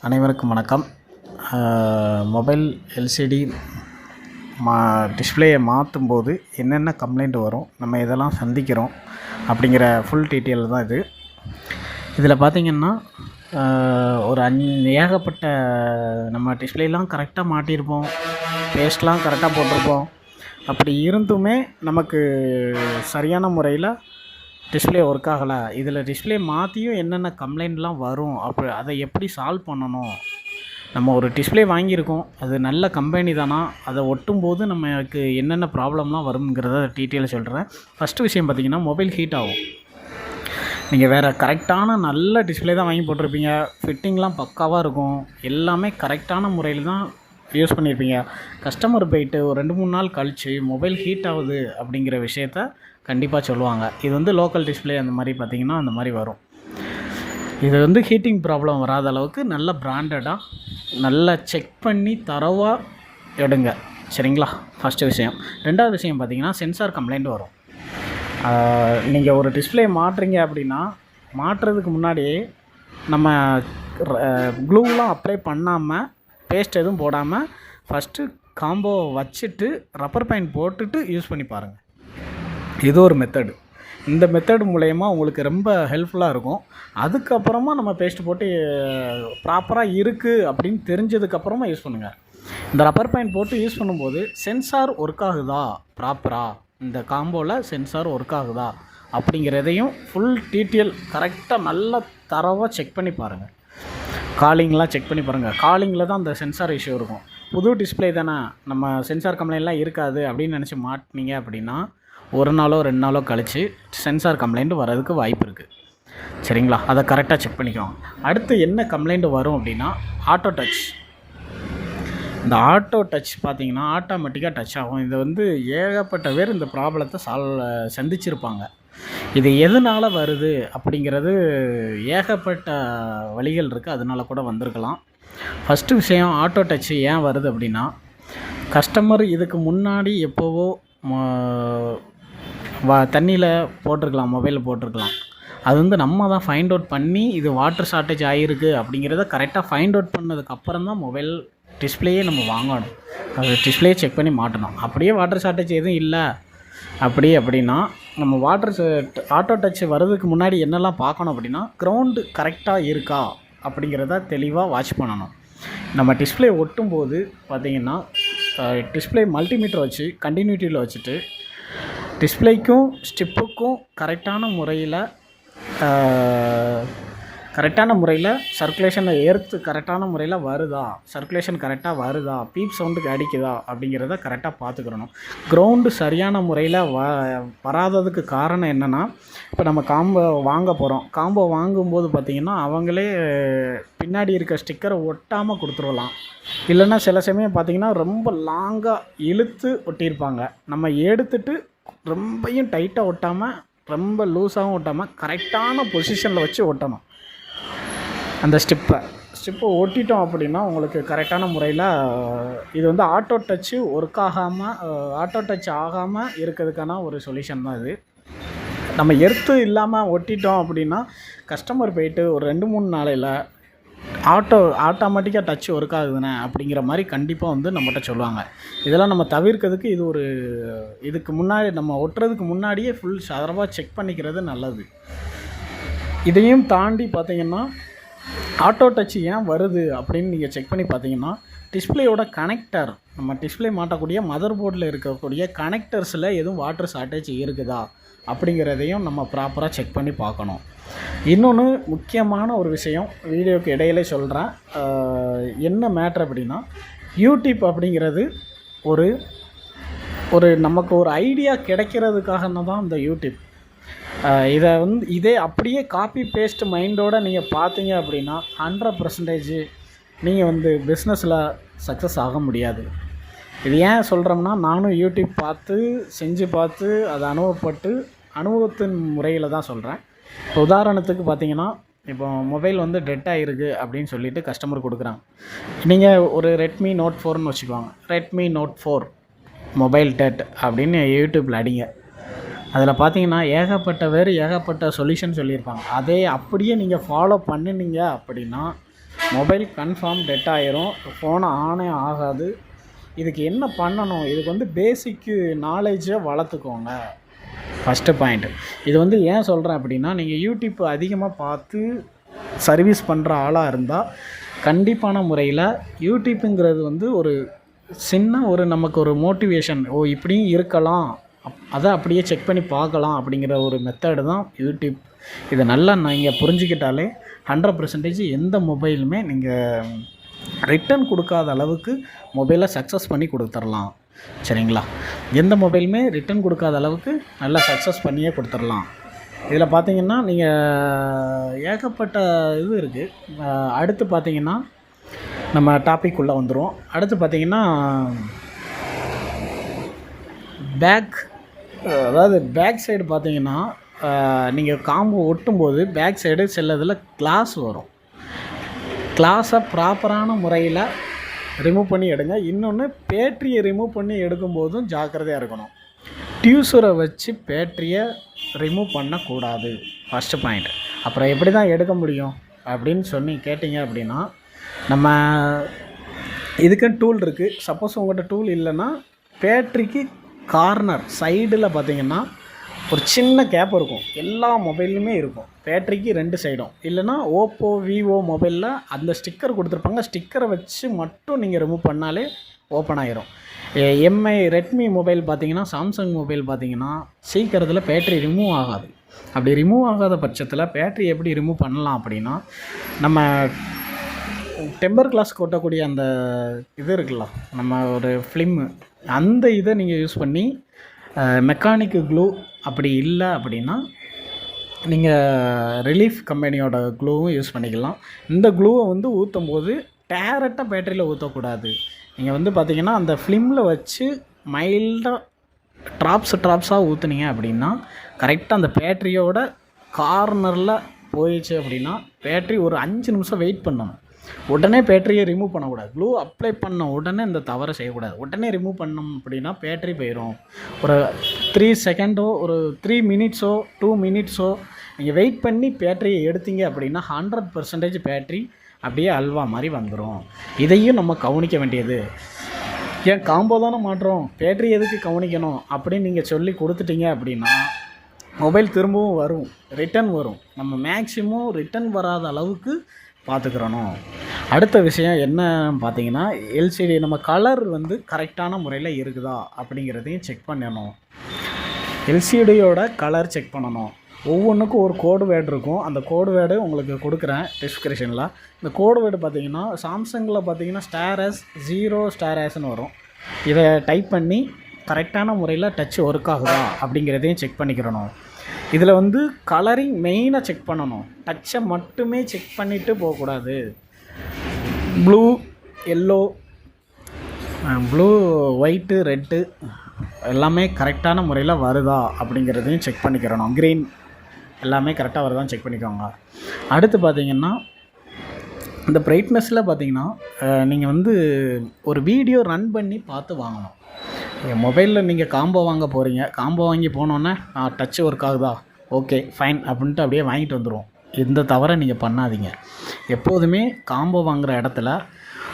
அனைவருக்கும் வணக்கம். Mobile LCD டிஸ்பிளேயை மாற்றும்போது என்னென்ன கம்ப்ளைண்ட் வரும், நம்ம இதெல்லாம் சந்திக்கிறோம் அப்படிங்கிற ஃபுல் டீட்டெயில் தான் இது. இதில் பார்த்திங்கன்னா ஒரு ஏகப்பட்ட நம்ம டிஸ்பிளேலாம் கரெக்டாக மாட்டியிருப்போம், பேஸ்ட்லாம் கரெக்டாக போட்டிருப்போம். அப்படி இருந்துமே நமக்கு சரியான முறையில் டிஸ்பிளே ஒர்க் ஆகலை. இதில் டிஸ்பிளே மாற்றியும் என்னென்ன கம்ப்ளைண்ட்லாம் வரும், அதை எப்படி சால்வ் பண்ணணும். நம்ம ஒரு டிஸ்பிளே வாங்கியிருக்கோம், அது நல்ல கம்பெனி தானா, அதை ஒட்டும்போது நமக்கு என்னென்ன ப்ராப்ளம்லாம் வருங்கிறத டீட்டெயிலாக சொல்கிறேன். ஃபஸ்ட்டு விஷயம் பார்த்திங்கன்னா, மொபைல் ஹீட் ஆகும். நீங்கள் வேறு கரெக்டான நல்ல டிஸ்பிளே தான் வாங்கி போட்டிருப்பீங்க, ஃபிட்டிங்லாம் பக்காவாக இருக்கும், எல்லாமே கரெக்டான முறையில் தான் யூஸ் பண்ணியிருப்பீங்க. கஸ்டமர் போயிட்டு ஒரு 2-3 நாள் கழித்து மொபைல் ஹீட் ஆகுது அப்படிங்கிற விஷயத்த கண்டிப்பாக சொல்லுவாங்க. இது லோக்கல் டிஸ்பிளே அந்த மாதிரி பார்த்திங்கன்னா அந்த மாதிரி வரும். இது ஹீட்டிங் ப்ராப்ளம் வராத அளவுக்கு நல்ல பிராண்டடாக நல்லா செக் பண்ணி தரவாக எடுங்க, சரிங்களா? ஃபஸ்ட்டு விஷயம். ரெண்டாவது விஷயம் பார்த்திங்கன்னா, சென்சார் கம்ப்ளைண்ட் வரும். நீங்கள் ஒரு டிஸ்பிளே மாட்டுறீங்க அப்படின்னா, மாட்டுறதுக்கு முன்னாடியே நம்ம க்ளூலாம் அப்ளை பண்ணாமல், பேஸ்ட் எதுவும் போடாமல் ஃபஸ்ட்டு காம்போ வச்சுட்டு ரப்பர் பேண்ட் போட்டுட்டு யூஸ் பண்ணி பாருங்கள். இது ஒரு மெத்தடு. இந்த மெத்தடு மூலயமா உங்களுக்கு ரொம்ப ஹெல்ப்ஃபுல்லாக இருக்கும். அதுக்கப்புறமா நம்ம பேஸ்ட் போட்டு ப்ராப்பராக இருக்குது அப்படின்னு தெரிஞ்சதுக்கப்புறமா யூஸ் பண்ணுங்கள். இந்த ரப்பர் பேண்ட் போட்டு யூஸ் பண்ணும்போது சென்சார் ஒர்க் ஆகுதா ப்ராப்பராக, இந்த காம்போவில் சென்சார் ஒர்க் ஆகுதா அப்படிங்கிறதையும் ஃபுல் டீட்டெயில் கரெக்டாக நல்லா தரவாக செக் பண்ணி பாருங்கள். காலிங்லாம் செக் பண்ணி பாருங்கள். காலிங்கில் தான் அந்த சென்சார் இஷ்யூ இருக்கும். புது டிஸ்பிளே தானே, நம்ம சென்சார் கம்ப்ளைண்ட்லாம் இருக்காது அப்படின்னு நினச்சி மாட்டினீங்க அப்படின்னா 1 நாளோ 2 நாளோ கழித்து சென்சார் கம்ப்ளைண்ட் வரதுக்கு வாய்ப்பு இருக்குது, சரிங்களா? அதை கரெக்டாக செக் பண்ணிக்கோங்க. அடுத்து என்ன கம்ப்ளைண்ட் வரும் அப்படின்னா, ஆட்டோ டச். இந்த ஆட்டோ டச் பார்த்திங்கன்னா ஆட்டோமேட்டிக்காக டச் ஆகும். இது ஏகப்பட்ட பேர் இந்த ப்ராப்ளத்தை சந்திச்சிருப்பாங்க. இது எதனால் வருது அப்படிங்கிறது ஏகப்பட்ட வழிகள் இருக்குது, அதனால கூட வந்திருக்கலாம். ஃபஸ்ட்டு விஷயம், ஆட்டோ டச்சு ஏன் வருது அப்படின்னா, கஸ்டமர் இதுக்கு முன்னாடி எப்போவோ தண்ணியில் போட்டிருக்கலாம், மொபைலில் போட்டிருக்கலாம். அது நம்ம தான் ஃபைண்ட் அவுட் பண்ணி இது வாட்டர் ஷார்ட்டேஜ் ஆகிருக்கு அப்படிங்கிறத கரெக்டாக ஃபைண்ட் அவுட் பண்ணதுக்கப்புறம் தான் மொபைல் டிஸ்பிளேயே நம்ம வாங்கணும். அது டிஸ்பிளே செக் பண்ணி மாட்டணும். அப்படியே வாட்டர் ஷார்ட்டேஜ் எதுவும் இல்லை அப்படின்னா நம்ம ஆட்டோ டச் வர்றதுக்கு முன்னாடி என்னெல்லாம் பார்க்கணும் அப்படின்னா, கிரவுண்டு கரெக்டாக இருக்கா அப்படிங்கிறத தெளிவாக வாட்ச் பண்ணணும். நம்ம டிஸ்பிளே ஒட்டும்போது பார்த்திங்கன்னா, டிஸ்பிளே மல்டிமீட்டர் வச்சு கண்டினியூட்டியில் வச்சுட்டு டிஸ்பிளேக்கும் ஸ்டிப்புக்கும் கரெக்டான முறையில் சர்க்குலேஷனை கரெக்டான முறையில் வருதா, சர்க்குலேஷன் கரெக்டாக வருதா, பீப் சவுண்டுக்கு அடிக்குதா அப்படிங்கிறத கரெக்டாக பார்த்துக்கிறணும். கிரவுண்டு சரியான முறையில் வராததுக்கு காரணம் என்னென்னா, இப்போ நம்ம காம்போ வாங்க போகிறோம். காம்போ வாங்கும்போது பார்த்திங்கன்னா அவங்களே பின்னாடி இருக்க ஸ்டிக்கரை ஒட்டாமல் கொடுத்துருலாம். இல்லைன்னா சில சமயம் பார்த்திங்கன்னா ரொம்ப லாங்காக இழுத்து ஒட்டியிருப்பாங்க. நம்ம எடுத்துட்டு ரொம்பையும் டைட்டாக ஒட்டாமல், ரொம்ப லூஸாகவும் ஒட்டாமல் கரெக்டான பொசிஷனில் வச்சு ஒட்டணும். அந்த ஸ்டிப்பை ஒட்டிட்டோம் அப்படின்னா உங்களுக்கு கரெக்டான முறையில் இது ஆட்டோ டச்சு ஒர்க் ஆகாமல், ஆட்டோ டச் ஆகாமல் இருக்கிறதுக்கான ஒரு சொல்யூஷன் தான் இது. நம்ம எர்த்து இல்லாமல் ஒட்டிட்டோம் அப்படின்னா கஸ்டமர் போயிட்டு ஒரு 2-3 நாளையில் ஆட்டோமேட்டிக்காக டச் ஒர்க் ஆகுதுண்ணே அப்படிங்கிற மாதிரி கண்டிப்பாக நம்மகிட்ட சொல்லுவாங்க. இதெல்லாம் நம்ம தவிர்க்கிறதுக்கு இதுக்கு முன்னாடி நம்ம ஒட்டுறதுக்கு முன்னாடியே ஃபுல் சதரவாக செக் பண்ணிக்கிறது நல்லது. இதையும் தாண்டி பார்த்திங்கன்னா, ஆட்டோ டச் ஏன் வருது அப்படின்னு நீங்கள் செக் பண்ணி பார்த்தீங்கன்னா, டிஸ்பிளேயோட கனெக்டர், நம்ம டிஸ்பிளே மாட்டக்கூடிய மதர் போர்டில் இருக்கக்கூடிய கனெக்டர்ஸில் எதுவும் வாட்டர் ஷார்ட்டேஜ் இருக்குதா அப்படிங்கிறதையும் நம்ம ப்ராப்பராக செக் பண்ணி பார்க்கணும். இன்னொன்று முக்கியமான ஒரு விஷயம் வீடியோக்கு இடையிலே சொல்கிறேன். என்ன மேட்ரு அப்படின்னா, யூடியூப் அப்படிங்கிறது ஒரு நமக்கு ஒரு ஐடியா கிடைக்கிறதுக்காக தான் இந்த யூடியூப். இதே அப்படியே காப்பி பேஸ்ட் மைண்டோடு நீங்கள் பார்த்தீங்க அப்படின்னா 100% நீங்கள் பிஸ்னஸில் சக்ஸஸ் ஆக முடியாது. இது ஏன் சொல்கிறோம்னா, நானும் யூடியூப் செஞ்சு பார்த்து அதை அனுபவத்தின் முறையில் தான் சொல்கிறேன். இப்போ உதாரணத்துக்கு பார்த்தீங்கன்னா, இப்போ மொபைல் டெட் ஆகிருக்கு அப்படின்னு சொல்லிட்டு கஸ்டமர் கொடுக்குறாங்க. நீங்கள் ஒரு ரெட்மி நோட் 4ன்னு வச்சுக்குவாங்க. ரெட்மி நோட் 4 மொபைல் டெட் அப்படின்னு யூடியூப்பில் அடிங்க. அதில் பார்த்தீங்கன்னா ஏகப்பட்ட சொல்யூஷன் சொல்லியிருப்பாங்க. அதை அப்படியே நீங்கள் ஃபாலோ பண்ணினீங்க அப்படின்னா மொபைல் கன்ஃபார்ம் டெட் ஆயிரும், ஃபோனை ஆனே ஆகாது. இதுக்கு என்ன பண்ணணும்? இதுக்கு வந்து பேசிக்கு நாலேஜை வளர்த்துக்கோங்க. First point. இது வந்து ஏன் சொல்கிறேன் அப்படின்னா, நீங்கள் யூடியூப் அதிகமாக பார்த்து சர்வீஸ் பண்ணுற ஆளாக இருந்தால் கண்டிப்பான முறையில் யூடியூப்புங்கிறது வந்து ஒரு சின்ன ஒரு நமக்கு ஒரு மோட்டிவேஷன், இப்படியும் இருக்கலாம், அதை அப்படியே செக் பண்ணி பார்க்கலாம் அப்படிங்கிற ஒரு மெத்தடு தான் யூடியூப். இதை நல்லா நீங்கள் புரிஞ்சுக்கிட்டாலே 100% எந்த மொபைலுமே நீங்கள் ரிட்டன் கொடுக்காத அளவுக்கு மொபைலை சக்ஸஸ் பண்ணி கொடுத்துர்லாம். சரிங்களா? எந்த மொபைலுமே ரிட்டன் கொடுக்காத அளவுக்கு நல்லா சக்ஸஸ் பண்ணியே கொடுத்துர்லாம். இதில் பார்த்தீங்கன்னா நீங்கள் ஏகப்பட்ட இது இருக்குது. அடுத்து பார்த்தீங்கன்னா நம்ம டாபிக் உள்ளே வந்துடும். அடுத்து பார்த்தீங்கன்னா பேக் சைடு பார்த்தீங்கன்னா நீங்கள் காம்போ ஒட்டும்போது பேக் சைடு சிலதில் கிளாஸ் வரும். கிளாஸை ப்ராப்பரான முறையில் ரிமூவ் பண்ணி எடுங்க. இன்னொன்று, பேட்டரியை ரிமூவ் பண்ணி எடுக்கும்போதும் ஜாக்கிரதையாக இருக்கணும். டியூசரை வச்சு பேட்டரியை ரிமூவ் பண்ணக்கூடாது. First point. அப்புறம் எப்படி தான் எடுக்க முடியும் அப்படின்னு கேட்டிங்க அப்படின்னா, நம்ம இதுக்குன்னு டூல் இருக்குது. சப்போஸ் உங்கள்கிட்ட டூல் இல்லைன்னா பேட்டரிக்கு கார்னர் சைடில் பார்த்தீங்கன்னா ஒரு சின்ன கேப் இருக்கும். எல்லா மொபைல்லையுமே இருக்கும். பேட்டரிக்கு 2 சைடும். இல்லைனா ஓப்போ, விவோ மொபைலில் அந்த ஸ்டிக்கர் கொடுத்துருப்பாங்க. ஸ்டிக்கரை வச்சு மட்டும் நீங்கள் ரிமூவ் பண்ணாலே ஓப்பன் ஆகிரும். ரெட்மி மொபைல் பார்த்தீங்கன்னா, சாம்சங் மொபைல் பார்த்தீங்கன்னா சீக்கிரத்தில் பேட்டரி ரிமூவ் ஆகாது. அப்படி ரிமூவ் ஆகாத பட்சத்தில் பேட்டரி எப்படி ரிமூவ் பண்ணலாம் அப்படின்னா, நம்ம டெம்பர் கிளாஸ் கொட்டக்கூடிய அந்த இது இருக்குல்ல, நம்ம ஒரு ஃபிலிம்மு, அந்த இதை நீங்கள் யூஸ் பண்ணி மெக்கானிக்கு க்ளூ அப்படி இல்லை அப்படின்னா நீங்கள் ரிலீஃப் கம்பெனியோட க்ளூவும் யூஸ் பண்ணிக்கலாம். இந்த க்ளூவை வந்து ஊற்றும் போது டேரெக்டாக பேட்டரியில் ஊற்றக்கூடாது. நீங்கள் வந்து பார்த்திங்கன்னா அந்த ஃபிலிமில் வச்சு மைல்டாக ட்ராப்ஸாக ஊற்றுனீங்க அப்படின்னா கரெக்டாக அந்த பேட்டரியோட கார்னரில் போயிடுச்சு அப்படின்னா பேட்டரி ஒரு 5 நிமிஷம் வெயிட் பண்ணணும். உடனே பேட்டரியை ரிமூவ் பண்ணக்கூடாது. க்ளூ அப்ளை பண்ண உடனே இந்த தவறை செய்யக்கூடாது. உடனே ரிமூவ் பண்ணோம் அப்படின்னா பேட்டரி போயிடும். ஒரு 3 செகண்டோ, ஒரு 3 மினிட்ஸோ, 2 மினிட்ஸோ நீங்கள் வெயிட் பண்ணி பேட்டரியை எடுத்தீங்க அப்படின்னா 100% பேட்டரி அப்படியே அல்வா மாதிரி வந்துடும். இதையும் நம்ம கவனிக்க வேண்டியது. ஏன் காம்போ தானே மாட்டுறோம், பேட்டரி எதுக்கு கவனிக்கணும் அப்படின்னு நீங்கள் சொல்லி கொடுத்துட்டீங்க அப்படின்னா மொபைல் திரும்பவும் வரும், ரிட்டன் வரும். நம்ம மேக்ஸிமம் ரிட்டன் வராத அளவுக்கு பார்த்துக்கிறணும். அடுத்த விஷயம் என்ன பார்த்தீங்கன்னா, எல்சிடி நம்ம கலர் வந்து கரெக்டான முறையில் இருக்குதா அப்படிங்கிறதையும் செக் பண்ணணும். எல்சிடியோட கலர் செக் பண்ணணும். ஒவ்வொன்றுக்கும் ஒரு கோடு வேர்டு இருக்கும். அந்த கோடு வேர்டு உங்களுக்கு கொடுக்குறேன் டிஸ்கிரிப்ஷனில். இந்த கோடு வேர்டு பார்த்தீங்கன்னா சாம்சங்கில் பார்த்தீங்கன்னா *0 வரும். இதை டைப் பண்ணி கரெக்டான முறையில் டச் ஒர்க் ஆகுதா அப்படிங்கிறதையும் செக் பண்ணிக்கிறணும். இதில் வந்து கலரிங் மெயினாக செக் பண்ணணும். டச்சை மட்டுமே செக் பண்ணிவிட்டு போகக்கூடாது. ப்ளூ, எல்லோ, ஒயிட்டு, ரெட்டு எல்லாமே கரெக்டான முறையில் வருதா அப்படிங்கிறதையும் செக் பண்ணிக்கிறணும். க்ரீன் எல்லாமே கரெக்டாக வருதான்னு செக் பண்ணிக்கோங்க. அடுத்து பார்த்திங்கன்னா இந்த பிரைட்னஸில் பார்த்திங்கன்னா நீங்கள் வந்து ஒரு வீடியோ ரன் பண்ணி பார்த்து வாங்கணும். மொபைலில் நீங்கள் காம்போ வாங்க போகிறீங்க, காம்போ வாங்கி போனோன்னே டச் ஒர்க் ஆகுதா, ஓகே ஃபைன் அப்படின்ட்டு அப்படியே வாங்கிட்டு வந்துடுவோம். இந்த தவிர நீங்கள் பண்ணாதீங்க. எப்போதுமே காம்போ வாங்குகிற இடத்துல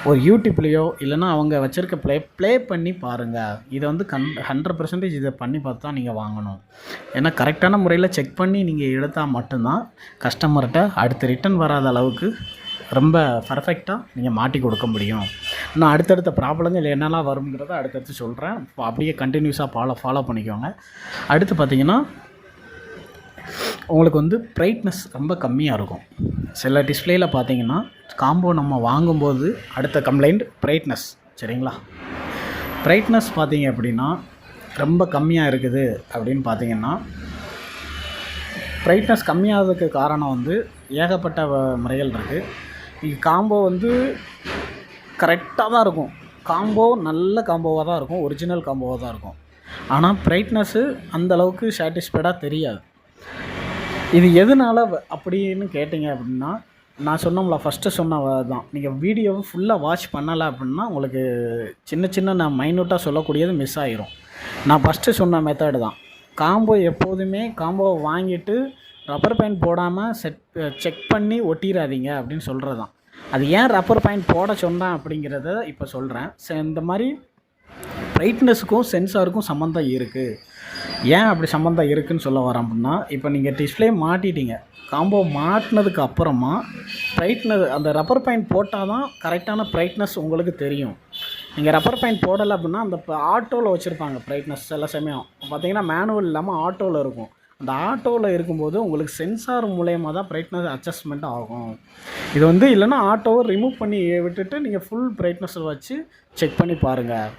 ஒரு யூடியூப்லேயோ இல்லைனா அவங்க வச்சுருக்க ப்ளே பண்ணி பாருங்கள். இதை வந்து 100% இதை பண்ணி பார்த்து தான் நீங்கள் வாங்கணும். ஏன்னா கரெக்டான முறையில் செக் பண்ணி நீங்கள் எடுத்தால் மட்டும்தான் கஸ்டமர்கிட்ட அடுத்து ரிட்டன் வராத அளவுக்கு ரொம்ப பர்ஃபெக்டாக நீங்கள் மாட்டி கொடுக்க முடியும். நான் அடுத்தடுத்த ப்ராப்ளங்கள் என்னெல்லாம் வருங்கிறத அடுத்தடுத்து சொல்கிறேன். அப்படியே கண்டினியூஸாக ஃபாலோ பண்ணிக்கோங்க. அடுத்து பார்த்திங்கன்னா உங்களுக்கு வந்து பிரைட்னஸ் ரொம்ப கம்மியாக இருக்கும். சில டிஸ்பிளேயில் பார்த்தீங்கன்னா காம்போ நம்ம வாங்கும்போது அடுத்த கம்ப்ளைண்ட் பிரைட்னஸ். சரிங்களா? பிரைட்னஸ் பார்த்தீங்க அப்படின்னா ரொம்ப கம்மியாக இருக்குது அப்படின்னு பார்த்தீங்கன்னா, பிரைட்னஸ் கம்மியாகிறதுக்கு காரணம் வந்து ஏகப்பட்ட முறைகள் இருக்குது. நீங்கள் காம்போ வந்து கரெக்டாக தான் இருக்கும். காம்போ நல்ல காம்போவாக தான் இருக்கும், ஒரிஜினல் காம்போவாக தான் இருக்கும். ஆனால் பிரைட்னஸ்ஸு அந்தளவுக்கு சாட்டிஸ்ஃபைடாக தெரியாது. இது எதனால் அப்படின்னு கேட்டிங்க அப்படின்னா, நான் சொன்னோம்ல ஃபஸ்ட்டு தான், நீங்கள் வீடியோவை ஃபுல்லாக வாட்ச் பண்ணலை அப்படின்னா உங்களுக்கு நான் மைன்யூட்டாக சொல்லக்கூடியது மிஸ் ஆகிரும். நான் ஃபஸ்ட்டு சொன்ன மெத்தடு தான். காம்போ எப்போதுமே காம்போவை வாங்கிட்டு ரப்பர் பேண்ட் போடாமல் செக் பண்ணி ஒட்டிடாதீங்க அப்படின்னு சொல்கிறது தான். அது ஏன் ரப்பர் பாயிண்ட் போட சொன்னேன் அப்படிங்கிறத இப்போ சொல்கிறேன். இந்த மாதிரி பிரைட்னஸுக்கும் சென்சாருக்கும் சம்மந்தம் இருக்குது. ஏன் அப்படி சம்மந்தம் இருக்குதுன்னு சொல்ல வரேன் அப்படின்னா, இப்போ நீங்கள் டிஸ்பிளே மாட்டிட்டீங்க, காம்போ மாட்டினதுக்கு அப்புறமா பிரைட்னஸ் அந்த ரப்பர் பாயிண்ட் போட்டால் தான் கரெக்டான பிரைட்னஸ் உங்களுக்கு தெரியும். நீங்கள் ரப்பர் பாயிண்ட் போடலை அப்படின்னா அந்த ஆட்டோவில் வச்சுருப்பாங்க பிரைட்னஸ். சில சமயம் பார்த்தீங்கன்னா மேனுவல் இல்லாமல் ஆட்டோவில் இருக்கும். அந்த ஆட்டோவில் இருக்கும்போது உங்களுக்கு சென்சார் மூலயமா தான் பிரைட்னஸ் அட்ஜஸ்ட்மெண்ட் ஆகும். இது வந்து இல்லைன்னா ஆட்டோவை ரிமூவ் பண்ணி விட்டுட்டு நீங்கள் ஃபுல் பிரைட்னஸை வச்சு செக் பண்ணி பாருங்கள்.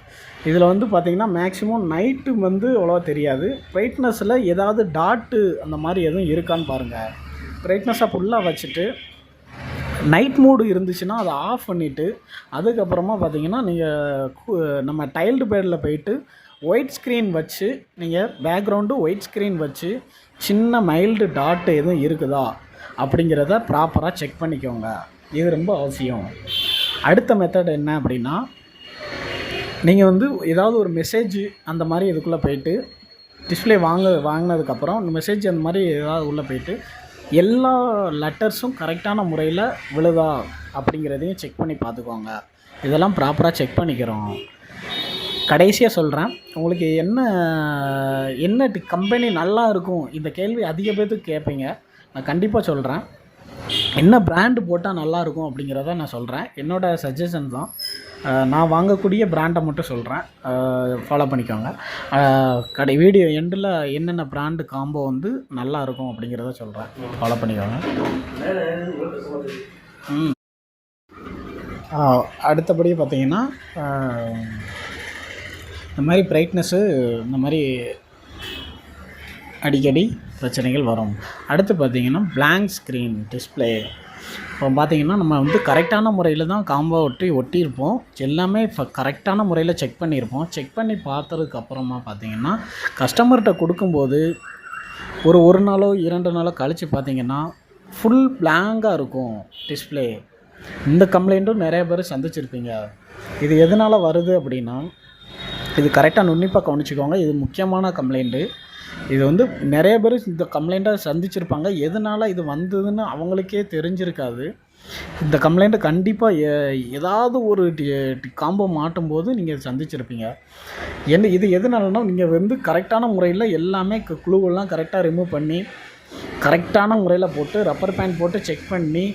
இதில் வந்து பார்த்திங்கன்னா மேக்ஸிமம் நைட்டு வந்து அவ்வளோவா தெரியாது. பிரைட்னஸில் ஏதாவது டாட்டு அந்த மாதிரி எதுவும் இருக்கான்னு பாருங்கள். பிரைட்னஸை ஃபுல்லாக வச்சுட்டு நைட் மூடு இருந்துச்சுன்னா அதை ஆஃப் பண்ணிவிட்டு அதுக்கப்புறமா பார்த்திங்கன்னா நீங்கள் நம்ம டைல்டு பேடில் போயிட்டு ஒயிட் ஸ்க்ரீன் வச்சு நீங்கள் பேக்ரவுண்டு ஒயிட் ஸ்க்ரீன் வச்சு சின்ன மைல்டு டாட்டு எதுவும் இருக்குதா அப்படிங்கிறத ப்ராப்பராக செக் பண்ணிக்கோங்க. இது ரொம்ப அவசியம். அடுத்த மெத்தட் என்ன அப்படின்னா, நீங்கள் வந்து ஏதாவது ஒரு மெசேஜ் அந்த மாதிரி இதுக்குள்ளே போயிட்டு டிஸ்பிளே வாங்கினதுக்கப்புறம் இந்த மெசேஜ் அந்த மாதிரி ஏதாவது உள்ளே போயிட்டு எல்லா லெட்டர்ஸும் கரெக்டான முறையில் விழுதா அப்படிங்கிறதையும் செக் பண்ணி பார்த்துக்கோங்க. இதெல்லாம் ப்ராப்பராக செக் பண்ணிக்கிறோம். கடைசியாக சொல்கிறேன், உங்களுக்கு என்ன கம்பெனி நல்லா இருக்கும், இந்த கேள்வி அதிக பேர்த்துக்கு கேட்பீங்க. நான் கண்டிப்பாக சொல்கிறேன், என்ன பிராண்டு போட்டால் நல்லாயிருக்கும் அப்படிங்கிறத நான் சொல்கிறேன். என்னோடய சஜஷன் தான். நான் வாங்கக்கூடிய பிராண்டை மட்டும் சொல்கிறேன், ஃபாலோ பண்ணிக்கோங்க. வீடியோ எண்டில் என்னென்ன பிராண்டு காம்போ வந்து நல்லாயிருக்கும் அப்படிங்கிறத சொல்கிறேன், ஃபாலோ பண்ணிக்கோங்க. அடுத்தபடி பார்த்திங்கன்னா, இந்த மாதிரி பிரைட்னஸ்ஸு இந்த மாதிரி அடிக்கடி பிரச்சனைகள் வரும். அடுத்து பார்த்திங்கன்னா பிளாங்க் ஸ்க்ரீன் டிஸ்பிளே. இப்போ பார்த்திங்கன்னா நம்ம வந்து கரெக்டான முறையில் தான் காம்போ ஒட்டியிருப்போம். எல்லாமே இப்போ கரெக்டான முறையில் செக் பண்ணியிருப்போம். செக் பண்ணி பார்த்ததுக்கப்புறமா பார்த்திங்கன்னா கஸ்டமர்கிட்ட கொடுக்கும்போது ஒரு நாளோ 2 நாளோ கழித்து பார்த்திங்கன்னா ஃபுல் பிளாங்காக இருக்கும் டிஸ்பிளே. இந்த கம்ப்ளைண்ட்டும் நிறைய பேர் சந்திச்சிருப்பீங்க. இது எதனால் வருது அப்படின்னா, இது கரெக்டாக நுண்ணிப்பாக கவனிச்சிக்கோங்க. இது முக்கியமான கம்ப்ளைண்ட்டு. இது வந்து நிறைய பேர் இந்த கம்ப்ளைண்ட்டை சந்திச்சிருப்பாங்க. எதனால் இது வந்ததுன்னு அவங்களுக்கே தெரிஞ்சிருக்காது. இந்த கம்ப்ளைண்ட்டை கண்டிப்பாக ஏதாவது ஒரு காம்போ மாட்டும்போது நீங்கள் சந்திச்சிருப்பீங்க. இது எதனாலனா, நீங்கள் வந்து கரெக்டான முறையில் எல்லாமே குழுவெல்லாம் கரெக்டாக ரிமூவ் பண்ணி கரெக்டான முறையில் போட்டு ரப்பர் பேண்ட் போட்டு செக் பண்ணி